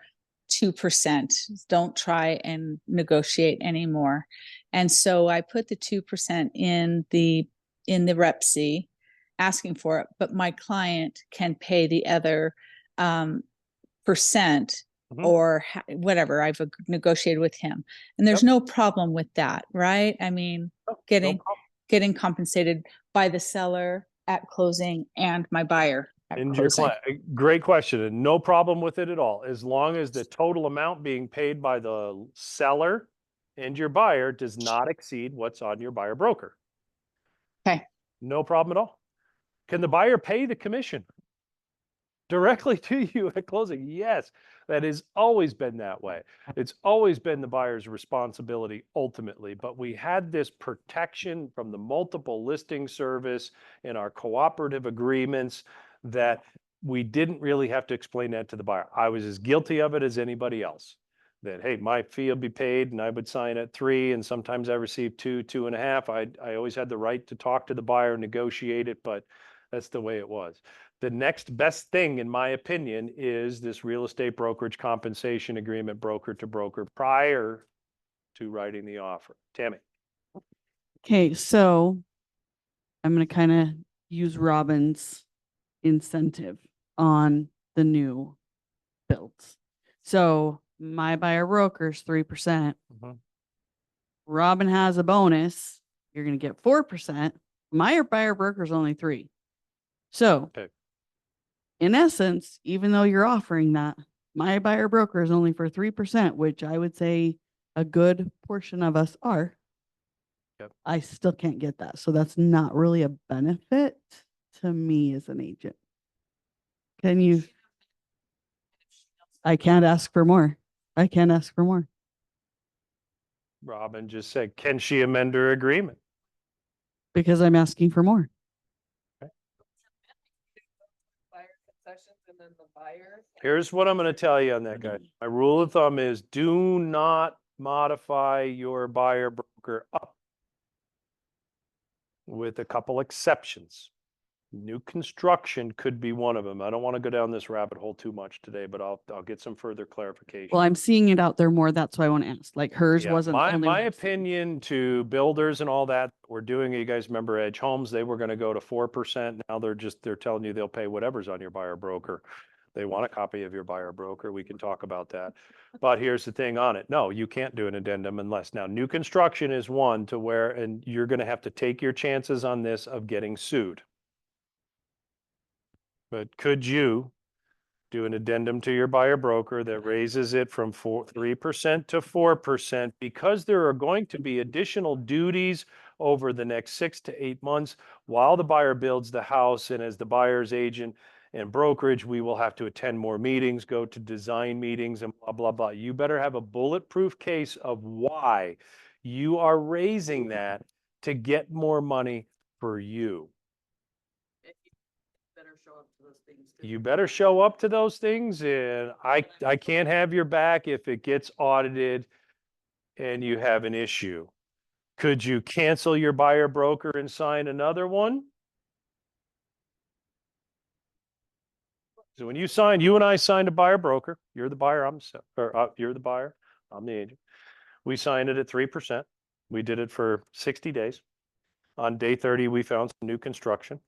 2%. Don't try and negotiate anymore. And so I put the 2% in the Rep C, asking for it, but my client can pay the other percent Mhm. or whatever I've negotiated with him. And there's Yep. no problem with that, right? I mean, No getting problem. compensated by the seller at closing and my buyer at And your closing. great question, and no problem with it at all. As long as the total amount being paid by the seller and your buyer does not exceed what's on your buyer broker. Okay. No problem at all. Can the buyer pay the commission directly to you at closing? Yes, that has always been that way. It's always been the buyer's responsibility ultimately, but we had this protection from the multiple listing service in our cooperative agreements that we didn't really have to explain that to the buyer. I was as guilty of it as anybody else. That, hey, my fee will be paid and I would sign at 3, and sometimes I received 2, 2.5. I always had the right to talk to the buyer, negotiate it, but that's the way it was. The next best thing, in my opinion, is this real estate brokerage compensation agreement, broker to broker, prior to writing the offer. Tammy. Okay, so I'm going to kind of use Robin's incentive on the new builds. So my buyer broker's 3%. Mhm. Robin has a bonus. You're going to get 4%. My buyer broker's only 3. So Okay. in essence, even though you're offering that, my buyer broker is only for 3%, which I would say a good portion of us are. Yep. I still can't get that. So that's not really a benefit to me as an agent. Can you? I can't ask for more. I can't ask for more. Robin just said, can she amend her agreement? Because I'm asking for more. then the buyer. Here's what I'm gonna tell you on that, guy. My rule of thumb is do not modify your buyer broker up. With a couple exceptions. New construction could be one of them. I don't want to go down this rabbit hole too much today, but I'll get some further clarification. Well, I'm seeing it out there more. That's why I want to ask. Like hers Yeah, wasn't. my only my one. opinion to builders and all that we're doing, you guys remember Edge Homes, they were gonna go to 4%. Now they're telling you they'll pay whatever's on your buyer broker. They want a copy of your buyer broker. We can talk about that. But here's the thing on it. No, you can't do an addendum unless, now new construction is one to where, and you're gonna have to take your chances on this of getting sued. But could you do an addendum to your buyer broker that raises it from 3% to 4%? Because there are going to be additional duties over the next 6 to 8 months while the buyer builds the house. And as the buyer's agent and brokerage, we will have to attend more meetings, go to design meetings and blah, blah, blah. You better have a bulletproof case of why you are raising that to get more money for you. Better show up to those things. too. You better show up to those things, and I can't have your back if it gets audited and you have an issue. Could you cancel your buyer broker and sign another one? So when you and I signed a buyer broker, you're the buyer, you're the buyer, I'm the agent. We signed it at 3%. We did it for 60 days. On day 30, we found some new construction.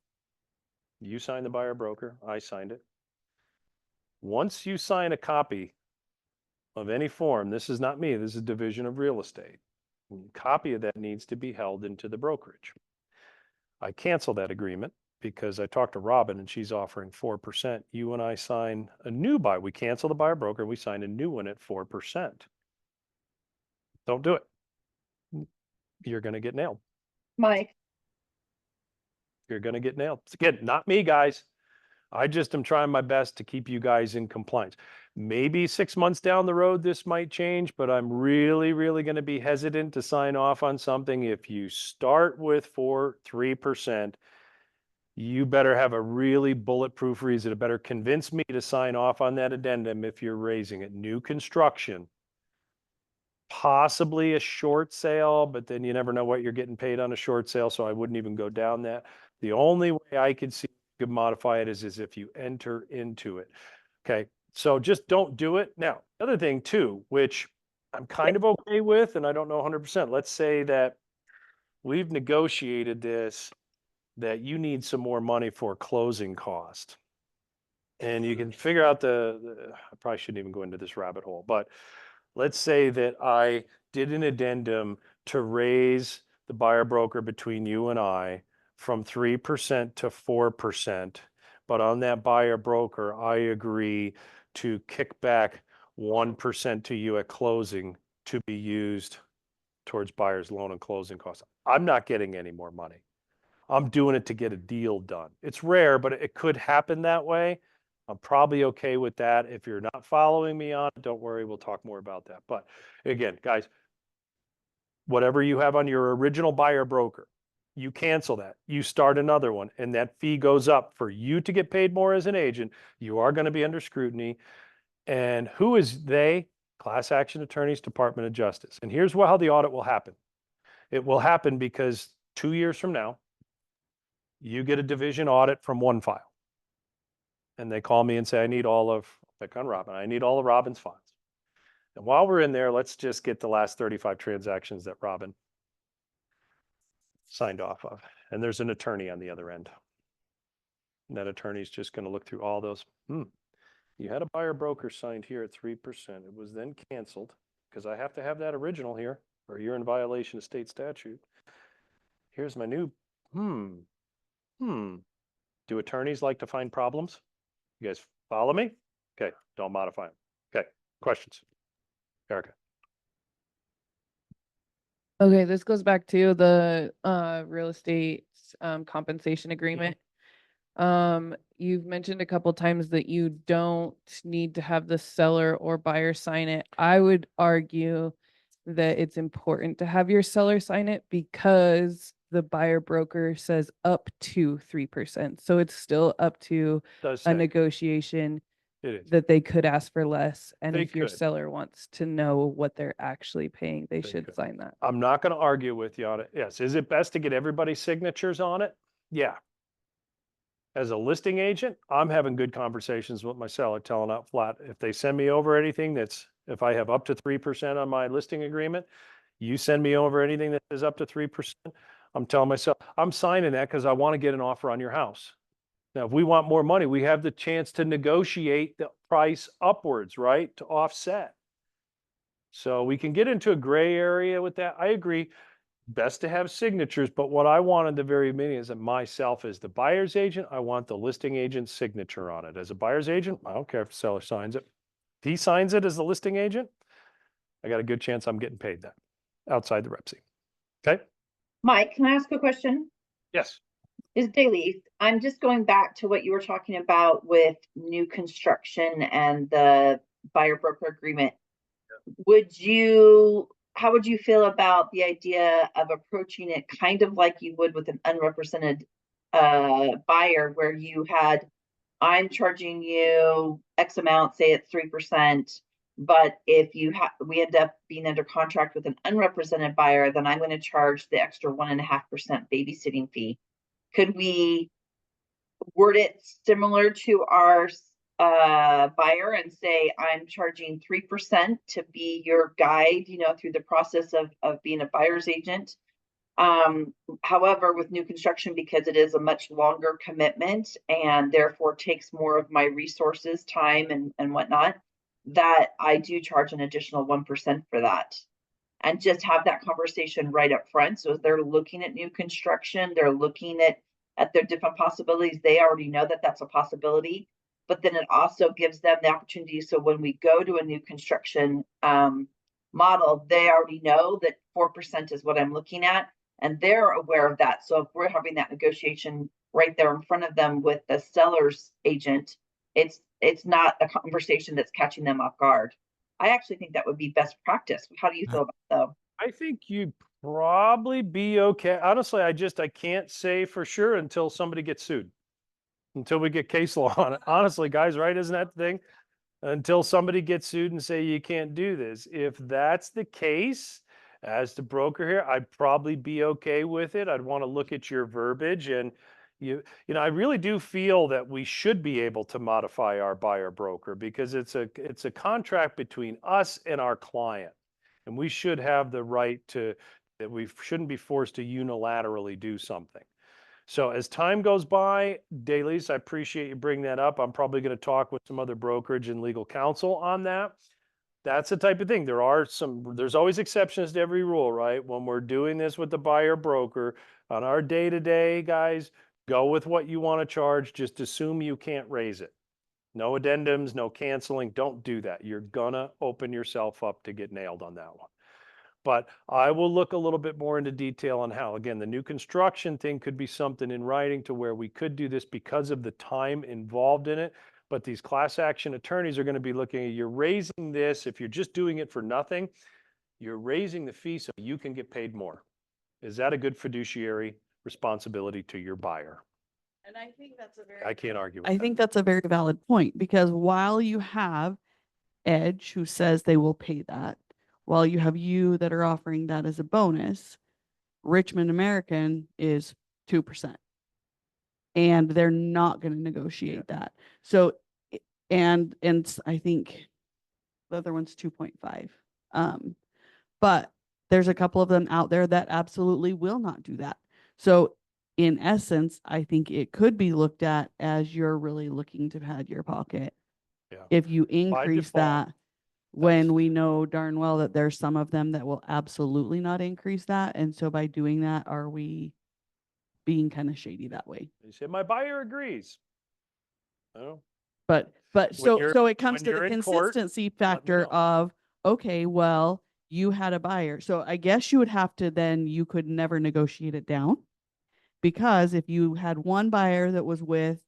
You signed the buyer broker, I signed it. Once you sign a copy of any form, this is not me, this is Division of Real Estate. A copy of that needs to be held into the brokerage. I cancel that agreement because I talked to Robin and she's offering 4%. You and I sign a new buy. We cancel the buyer broker, we sign a new one at 4%. Don't do it. You're going to get nailed. Mike, You're going to get nailed. Again, not me, guys. I just am trying my best to keep you guys in compliance. Maybe 6 months down the road, this might change, but I'm really, really going to be hesitant to sign off on something. If you start with 3%, you better have a really bulletproof reason. It better convince me to sign off on that addendum if you're raising it. New construction, possibly a short sale, but then you never know what you're getting paid on a short sale, so I wouldn't even go down that. The only way I could see you could modify it is if you enter into it. Okay, so just don't do it. Now, other thing too, which I'm kind of okay with, and I don't know 100%. Let's say that we've negotiated this, that you need some more money for closing cost. And you can figure out I probably shouldn't even go into this rabbit hole, but let's say that I did an addendum to raise the buyer broker between you and I from 3% to 4%. But on that buyer broker, I agree to kick back 1% to you at closing to be used towards buyer's loan and closing costs. I'm not getting any more money. I'm doing it to get a deal done. It's rare, but it could happen that way. I'm probably okay with that. If you're not following me on it, don't worry, we'll talk more about that. But again, guys, whatever you have on your original buyer broker, you cancel that, you start another one, and that fee goes up for you to get paid more as an agent. You are going to be under scrutiny. And who is they? Class Action Attorneys, Department of Justice. And here's how the audit will happen. It will happen because 2 years from now, you get a division audit from one file. And they call me and say, I need all of, pick on Robin, I need all of Robin's files. And while we're in there, let's just get the last 35 transactions that Robin signed off of. And there's an attorney on the other end. And that attorney's just going to look through all those. You had a buyer broker signed here at 3%. It was then canceled because I have to have that original here or you're in violation of state statute. Here's my new, Do attorneys like to find problems? You guys follow me? Okay, don't modify them. Okay, questions? Erica. Okay, this goes back to the real estate compensation agreement. You've mentioned a couple times that you don't need to have the seller or buyer sign it. I would argue that it's important to have your seller sign it because the buyer broker says up to 3%. So it's still up to Does a say. negotiation. It is. that they could ask for less. And They if your could. seller wants to know what they're actually paying, they They should could. sign that. I'm not going to argue with you on it. Yes. Is it best to get everybody's signatures on it? Yeah. As a listing agent, I'm having good conversations with my seller, telling out flat, if they send me over anything that's, if I have up to 3% on my listing agreement, you send me over anything that is up to 3%, I'm telling myself, I'm signing that because I want to get an offer on your house. Now, if we want more money, we have the chance to negotiate the price upwards, right? To offset. So we can get into a gray area with that. I agree. Best to have signatures, but what I want in the very beginning is that myself as the buyer's agent, I want the listing agent's signature on it. As a buyer's agent, I don't care if the seller signs it. If he signs it as the listing agent, I got a good chance I'm getting paid that outside the rep C. Okay? Mike, can I ask a question? Yes. Is Daily, I'm just going back to what you were talking about with new construction and the buyer broker agreement. How would you feel about the idea of approaching it kind of like you would with an unrepresented buyer, where you had, I'm charging you X amount, say it's 3%, but if we end up being under contract with an unrepresented buyer, then I'm going to charge the extra 1.5% babysitting fee. Could we word it similar to our buyer and say, I'm charging 3% to be your guide, through the process of being a buyer's agent. However, with new construction, because it is a much longer commitment and therefore takes more of my resources, time and whatnot, that I do charge an additional 1% for that. And just have that conversation right up front. So as they're looking at new construction, they're looking at their different possibilities. They already know that that's a possibility, but then it also gives them the opportunity. So when we go to a new construction model, they already know that 4% is what I'm looking at, and they're aware of that. So if we're having that negotiation right there in front of them with the seller's agent, it's not a conversation that's catching them off guard. I actually think that would be best practice. How do you feel about that, though? I think you'd probably be okay. Honestly, I can't say for sure until somebody gets sued, until we get case law on it. Honestly, guys, right? Isn't that the thing? Until somebody gets sued and say you can't do this. If that's the case, as the broker here, I'd probably be okay with it. I'd want to look at your verbiage, and I really do feel that we should be able to modify our buyer broker, because it's a contract between us and our client. And we should have the right that we shouldn't be forced to unilaterally do something. So as time goes by, Dailies, I appreciate you bringing that up. I'm probably going to talk with some other brokerage and legal counsel on that. That's the type of thing. There's always exceptions to every rule, right? When we're doing this with the buyer broker on our day-to-day, guys, go with what you want to charge. Just assume you can't raise it. No addendums, no canceling. Don't do that. You're gonna open yourself up to get nailed on that one. But I will look a little bit more into detail on how, again, the new construction thing could be something in writing to where we could do this because of the time involved in it. But these class action attorneys are going to be looking at, you're raising this, if you're just doing it for nothing, you're raising the fee so you can get paid more. Is that a good fiduciary responsibility to your buyer? And I think that's I can't argue with I that. think that's a very valid point, because while you have Edge who says they will pay that, while you have you that are offering that as a bonus, Richmond American is 2%. And they're not going to negotiate that. So, and I think the other one's 2.5. But there's a couple of them out there that absolutely will not do that. So in essence, I think it could be looked at as you're really looking to pad your pocket. Yeah. If you increase default, that, when that's- we know darn well that there's some of them that will absolutely not increase that. And so by doing that, are we being kind of shady that way? They say my buyer agrees. Oh, But When so you're- it comes when to the you're in court, consistency factor know. of, okay, well, you had a buyer. So I guess you would have to, then you could never negotiate it down. Because if you had one buyer that was with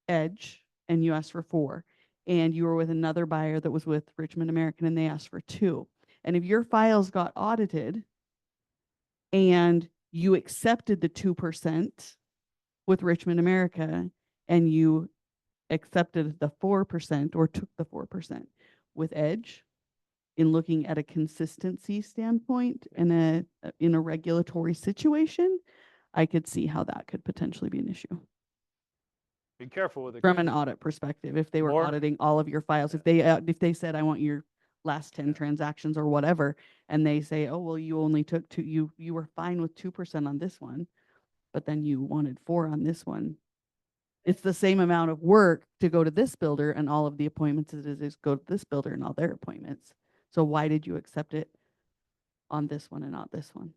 Edge and you asked for 4, and you were with another buyer that was with Richmond American and they asked for 2, and if your files got audited and you accepted the 2% with Richmond America and you accepted the 4% or took the 4% with Edge in looking at a consistency standpoint in a regulatory situation, I could see how that could potentially be an issue Be careful with it. from an audit perspective. If they were More- auditing all of your files, if they said, I want your last 10 transactions or whatever, and they say, oh, well, you only took two, you were fine with 2% on this one, but then you wanted 4 on this one. It's the same amount of work to go to this builder and all of the appointments as it is go to this builder and all their appointments. So why did you accept it on this one and not this one?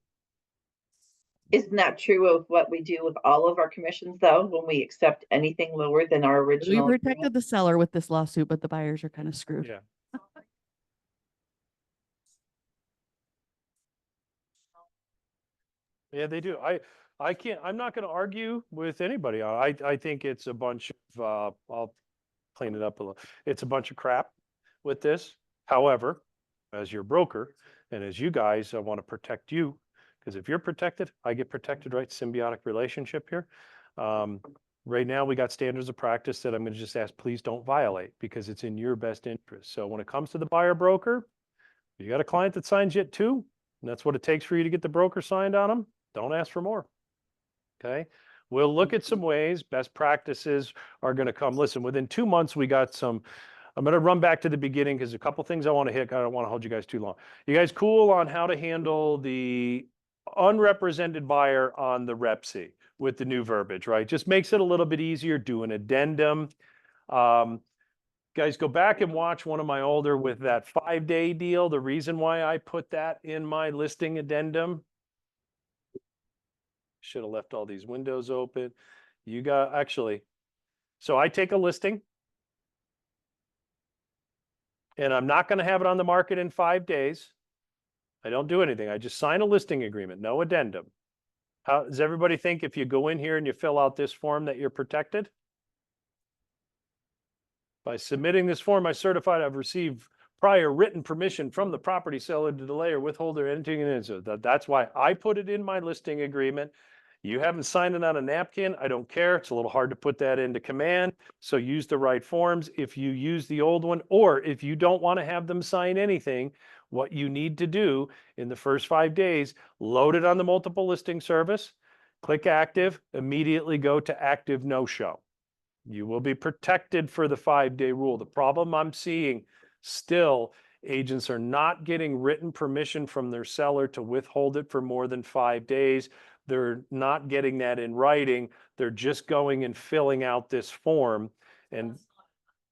Isn't that true of what we do with all of our commissions though, when we accept anything lower than our We original? protected the seller with this lawsuit, but the buyers are kind of screwed. Yeah. Yeah, they do. I can't, I'm not gonna argue with anybody. I think it's a bunch of, I'll clean it up a little. It's a bunch of crap with this. However, as your broker and as you guys, I want to protect you. Because if you're protected, I get protected, right? Symbiotic relationship here. Right now, we got standards of practice that I'm going to just ask, please don't violate because it's in your best interest. So when it comes to the buyer broker, you got a client that signs you at 2, and that's what it takes for you to get the broker signed on them. Don't ask for more. Okay. We'll look at some ways. Best practices are going to come. Listen, within 2 months, we got some. I'm going to run back to the beginning because a couple things I want to hit. I don't want to hold you guys too long. You guys cool on how to handle the unrepresented buyer on the Rep C with the new verbiage, right? Just makes it a little bit easier. Do an addendum. Guys, go back and watch one of my older with that 5-day deal. The reason why I put that in my listing addendum. Should have left all these windows open. You got actually, so I take a listing and I'm not going to have it on the market in 5 days. I don't do anything. I just sign a listing agreement, no addendum. How does everybody think if you go in here and you fill out this form that you're protected? By submitting this form, I certified I've received prior written permission from the property seller to delay or withhold their entering it. So that's why I put it in my listing agreement. You haven't signed it on a napkin. I don't care. It's a little hard to put that into command. So use the right forms. If you use the old one, or if you don't want to have them sign anything, what you need to do in the first 5 days, load it on the multiple listing service, click active, immediately go to active no-show. You will be protected for the 5-day rule. The problem I'm seeing still, agents are not getting written permission from their seller to withhold it for more than 5 days. They're not getting that in writing. They're just going and filling out this form. And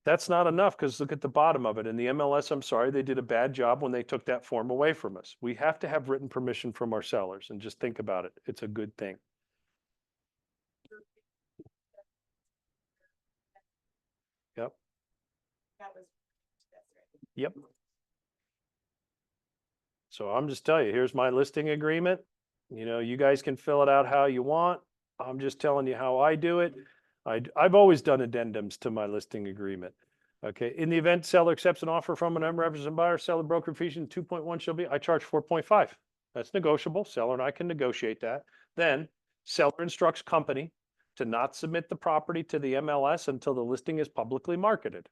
that's not enough because look at the bottom of it. In the MLS, I'm sorry, they did a bad job when they took that form away from us. We have to have written permission from our sellers and just think about it. It's a good thing. Yep. Yep. So I'm just telling you, here's my listing agreement. You know, you guys can fill it out how you want. I'm just telling you how I do it. I've always done addendums to my listing agreement. Okay. In the event seller accepts an offer from an unrepresented buyer, seller broker fees in 2.1 shall be, I charge 4.5. That's negotiable. Seller and I can negotiate that. Then seller instructs company to not submit the property to the MLS until the listing is publicly marketed.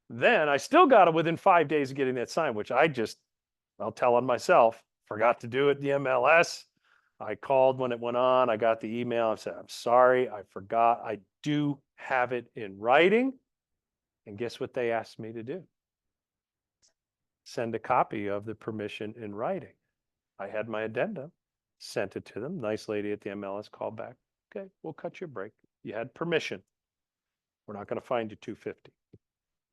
Then I still got it within 5 days of getting that signed, which I'll tell on myself, forgot to do it in the MLS. I called when it went on. I got the email. I said, I'm sorry, I forgot. I do have it in writing. And guess what they asked me to do? Send a copy of the permission in writing. I had my addendum, sent it to them. Nice lady at the MLS called back. Okay, we'll cut you a break. You had permission. We're not going to find you $250.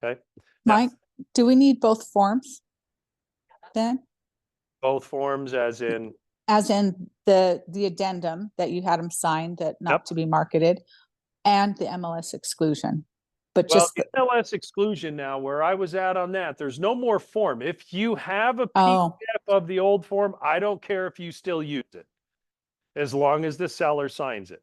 Okay. Now, Mike, do we need both forms? Then, both forms as in, the addendum that you had them sign that not Yep. to be marketed and the MLS exclusion. But well, just, the MLS exclusion now, where I was at on that, there's no more form. If you have a oh, PDF of the old form, I don't care if you still use it, as long as the seller signs it.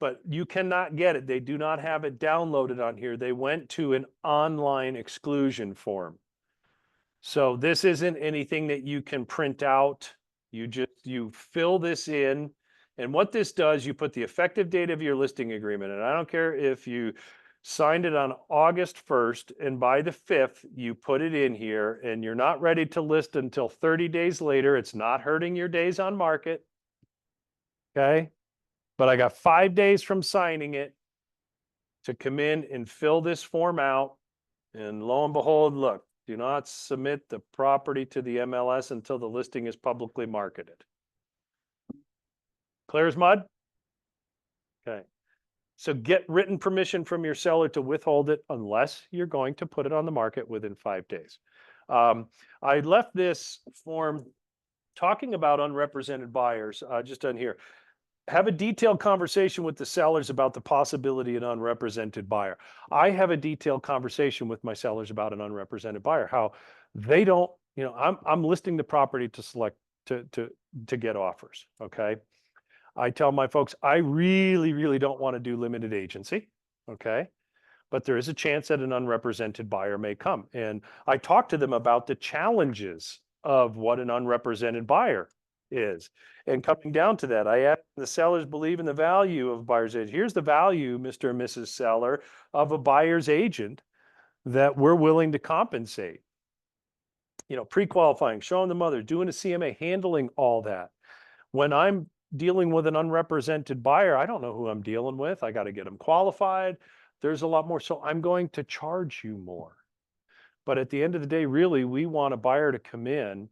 But you cannot get it. They do not have it downloaded on here. They went to an online exclusion form. So this isn't anything that you can print out. You fill this in. And what this does, you put the effective date of your listing agreement. And I don't care if you signed it on August 1st, and by the 5th, you put it in here, and you're not ready to list until 30 days later. It's not hurting your days on market. Okay? But I got 5 days from signing it to come in and fill this form out. And lo and behold, look, do not submit the property to the MLS until the listing is publicly marketed. Clear as mud? Okay. So get written permission from your seller to withhold it unless you're going to put it on the market within 5 days. I left this form talking about unrepresented buyers, just on here. Have a detailed conversation with the sellers about the possibility of an unrepresented buyer. I have a detailed conversation with my sellers about an unrepresented buyer, how they don't, you know, I'm listing the property to select, to get offers, okay? I tell my folks, I really don't want to do limited agency, okay? But there is a chance that an unrepresented buyer may come. And I talk to them about the challenges of what an unrepresented buyer is. And coming down to that, I ask the sellers believe in the value of buyer's agent. Here's the value, Mr. and Mrs. Seller, of a buyer's agent that we're willing to compensate. You know, pre-qualifying, showing the mother, doing a CMA, handling all that. When I'm dealing with an unrepresented buyer, I don't know who I'm dealing with. I got to get them qualified. There's a lot more. So I'm going to charge you more. But at the end of the day, really, we want a buyer to come in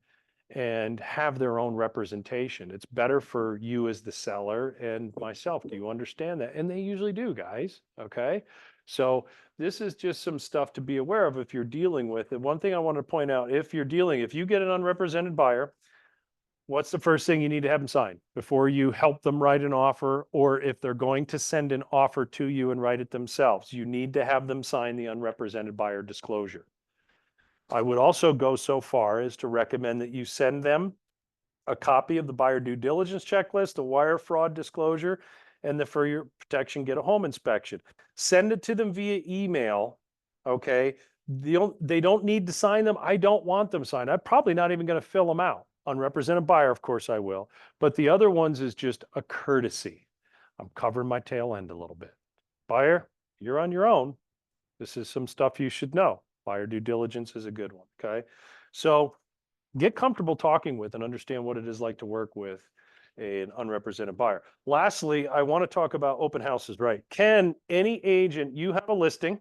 and have their own representation. It's better for you as the seller and myself. Do you understand that? And they usually do, guys. Okay. So this is just some stuff to be aware of if you're dealing with it. One thing I want to point out, if you get an unrepresented buyer, what's the first thing you need to have them sign before you help them write an offer? Or if they're going to send an offer to you and write it themselves, you need to have them sign the unrepresented buyer disclosure. I would also go so far as to recommend that you send them a copy of the buyer due diligence checklist, the wire fraud disclosure, and for your protection, get a home inspection. Send it to them via email, okay? They don't need to sign them. I don't want them signed. I'm probably not even going to fill them out. Unrepresented buyer, of course I will. But the other ones is just a courtesy. I'm covering my tail end a little bit. Buyer, you're on your own. This is some stuff you should know. Buyer due diligence is a good one, okay? So get comfortable talking with and understand what it is like to work with an unrepresented buyer. Lastly, I want to talk about open houses, right? Can any agent, you have a listing,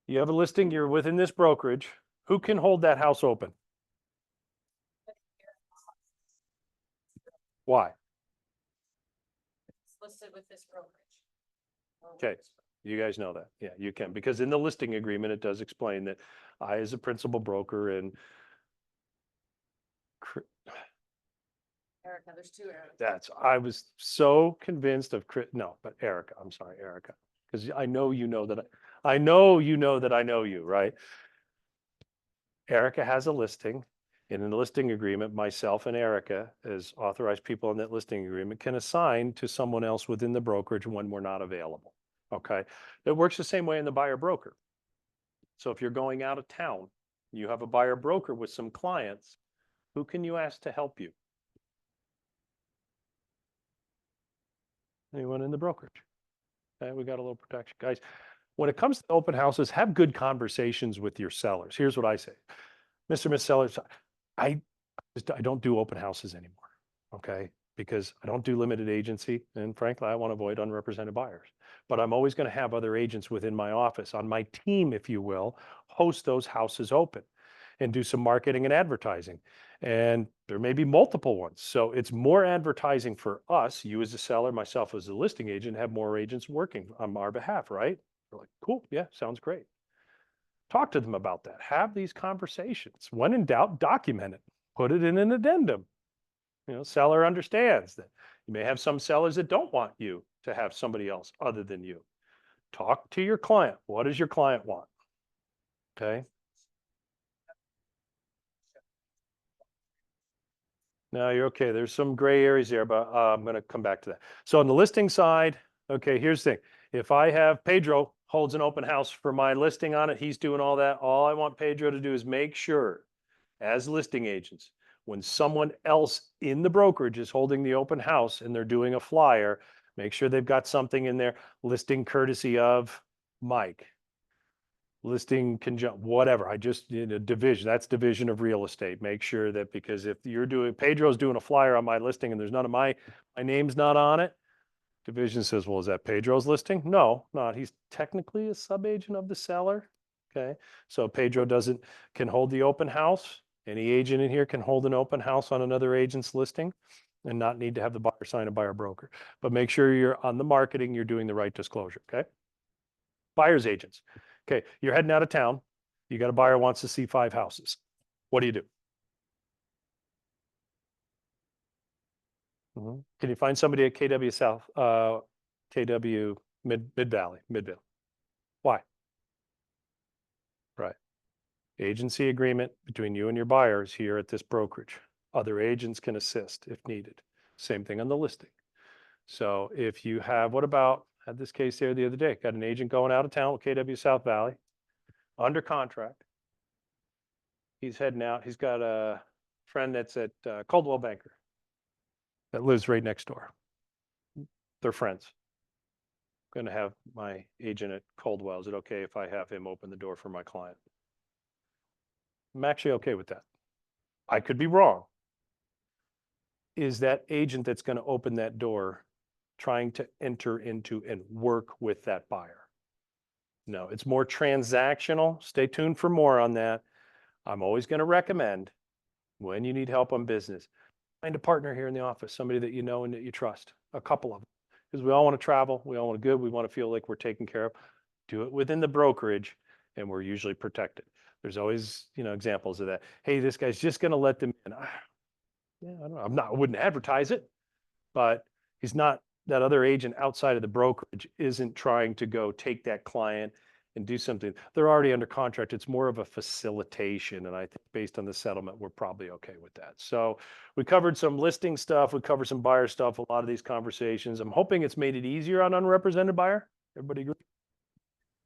you're within this brokerage, who can hold that house open? Why? It's listed with this brokerage. Okay. You guys know that. Yeah, you can, because in the listing agreement, it does explain that I, as a principal broker, and Erica, there's two Ericas. I was so convinced of Erica, I'm sorry, Erica, because I know you know that I know you know that I know you, right? Erica has a listing. And in the listing agreement, myself and Erica, as authorized people in that listing agreement, can assign to someone else within the brokerage when we're not available. Okay. It works the same way in the buyer broker. So if you're going out of town, you have a buyer broker with some clients, who can you ask to help you? Anyone in the brokerage? Okay, we got a little protection. Guys, when it comes to open houses, have good conversations with your sellers. Here's what I say. Mr. and Miss Sellers, I don't do open houses anymore. Okay. Because I don't do limited agency. And frankly, I want to avoid unrepresented buyers. But I'm always going to have other agents within my office, on my team, if you will, host those houses open and do some marketing and advertising. And there may be multiple ones. So it's more advertising for us, you as a seller, myself as a listing agent, have more agents working on our behalf, right? We're like, cool, yeah, sounds great. Talk to them about that. Have these conversations. When in doubt, document it. Put it in an addendum. You know, seller understands that you may have some sellers that don't want you to have somebody else other than you. Talk to your client. What does your client want? Okay. Now you're okay. There's some gray areas there, but I'm going to come back to that. So on the listing side, okay, here's the thing. If I have Pedro holds an open house for my listing on it, he's doing all that. All I want Pedro to do is make sure, as listing agents, when someone else in the brokerage is holding the open house and they're doing a flyer, Make sure they've got something in there, listing courtesy of Mike. Listing whatever. I just did a division. That's division of real estate. Make sure that, because if Pedro's doing a flyer on my listing and there's none of my name's not on it, division says, well, is that Pedro's listing? No, not. He's technically a sub-agent of the seller. Okay. So Pedro can hold the open house. Any agent in here can hold an open house on another agent's listing and not need to have the buyer sign a buyer broker. But make sure you're on the marketing, you're doing the right disclosure. Okay. Buyer's agents. Okay. You're heading out of town. You got a buyer wants to see 5 houses. What do you do? Can you find somebody at KW South, KW Mid-Valley, Midvale? Why? Right. Agency agreement between you and your buyers here at this brokerage. Other agents can assist if needed. Same thing on the listing. So if you have, had this case there the other day, got an agent going out of town with KW South Valley, under contract. He's heading out. He's got a friend that's at Coldwell Banker that lives right next door. They're friends. Going to have my agent at Coldwell. Is it okay if I have him open the door for my client? I'm actually okay with that. I could be wrong. Is that agent that's going to open that door trying to enter into and work with that buyer? No, it's more transactional. Stay tuned for more on that. I'm always going to recommend, when you need help on business, find a partner here in the office, somebody that you know and that you trust, a couple of them. Because we all want to travel, we all want to we want to feel like we're taken care of. Do it within the brokerage, and we're usually protected. There's always, examples of that. Hey, this guy's just going to let them in. Yeah, I don't know. I wouldn't advertise it, but he's not, that other agent outside of the brokerage isn't trying to go take that client and do something. They're already under contract. It's more of a facilitation. And I think based on the settlement, we're probably okay with that. So we covered some listing stuff. We covered some buyer stuff, a lot of these conversations. I'm hoping it's made it easier on unrepresented buyer. Everybody agree?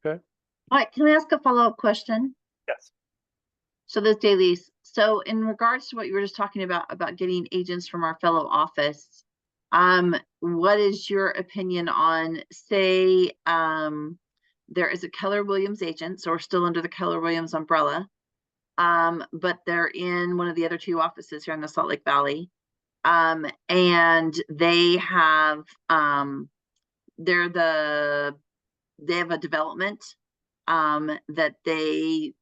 Okay. All right, can I ask a follow-up question? Yes. So this daily, so in regards to what you were just talking about getting agents from our fellow office, what is your opinion on, say, there is a Keller Williams agent, so we're still under the Keller Williams umbrella, but they're in one of the other 2 offices here in the Salt Lake Valley, and they have, they have a development that they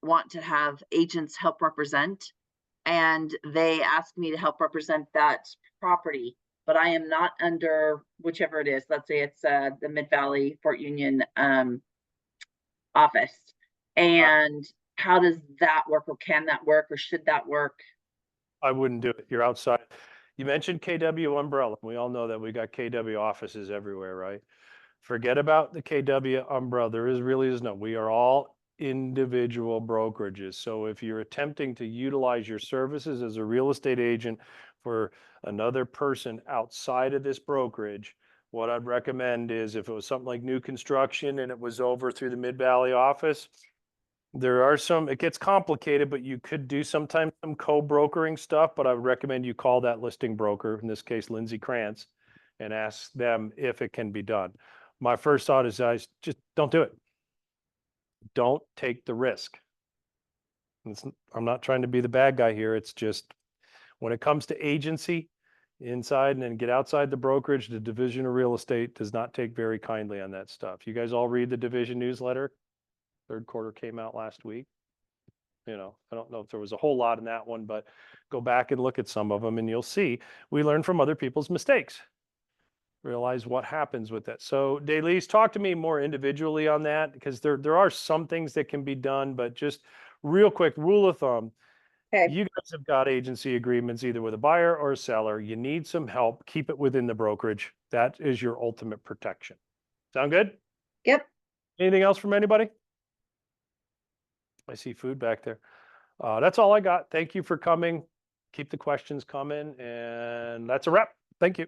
want to have agents help represent, and they asked me to help represent that property, but I am not under whichever it is. Let's say it's the Mid-Valley Fort Union office. And how does that work, or can that work, or should that work? I wouldn't do it. You're outside. You mentioned KW umbrella. We all know that we got KW offices everywhere, right? Forget about the KW umbrella. There really is no. We are all individual brokerages. So if you're attempting to utilize your services as a real estate agent for another person outside of this brokerage, what I'd recommend is, if it was something like new construction and it was over through the Mid-Valley office, there are it gets complicated, but you could do sometimes some co-brokering stuff, but I would recommend you call that listing broker, in this case, Lindsay Krantz, and ask them if it can be done. My first thought is, guys, just don't do it. Don't take the risk. I'm not trying to be the bad guy here. It's just, when it comes to agency inside and then get outside the brokerage, the division of real estate does not take very kindly on that stuff. You guys all read the division newsletter? 3rd quarter came out last week. I don't know if there was a whole lot in that one, but go back and look at some of them and you'll see we learn from other people's mistakes. Realize what happens with that. So Daylise, talk to me more individually on that, because there are some things that can be done, but just real quick, rule of thumb. Okay. You guys have got agency agreements either with a buyer or a seller. You need some help. Keep it within the brokerage. That is your ultimate protection. Sound good? Yep. Anything else from anybody? I see food back there. That's all I got. Thank you for coming. Keep the questions coming, and that's a wrap. Thank you.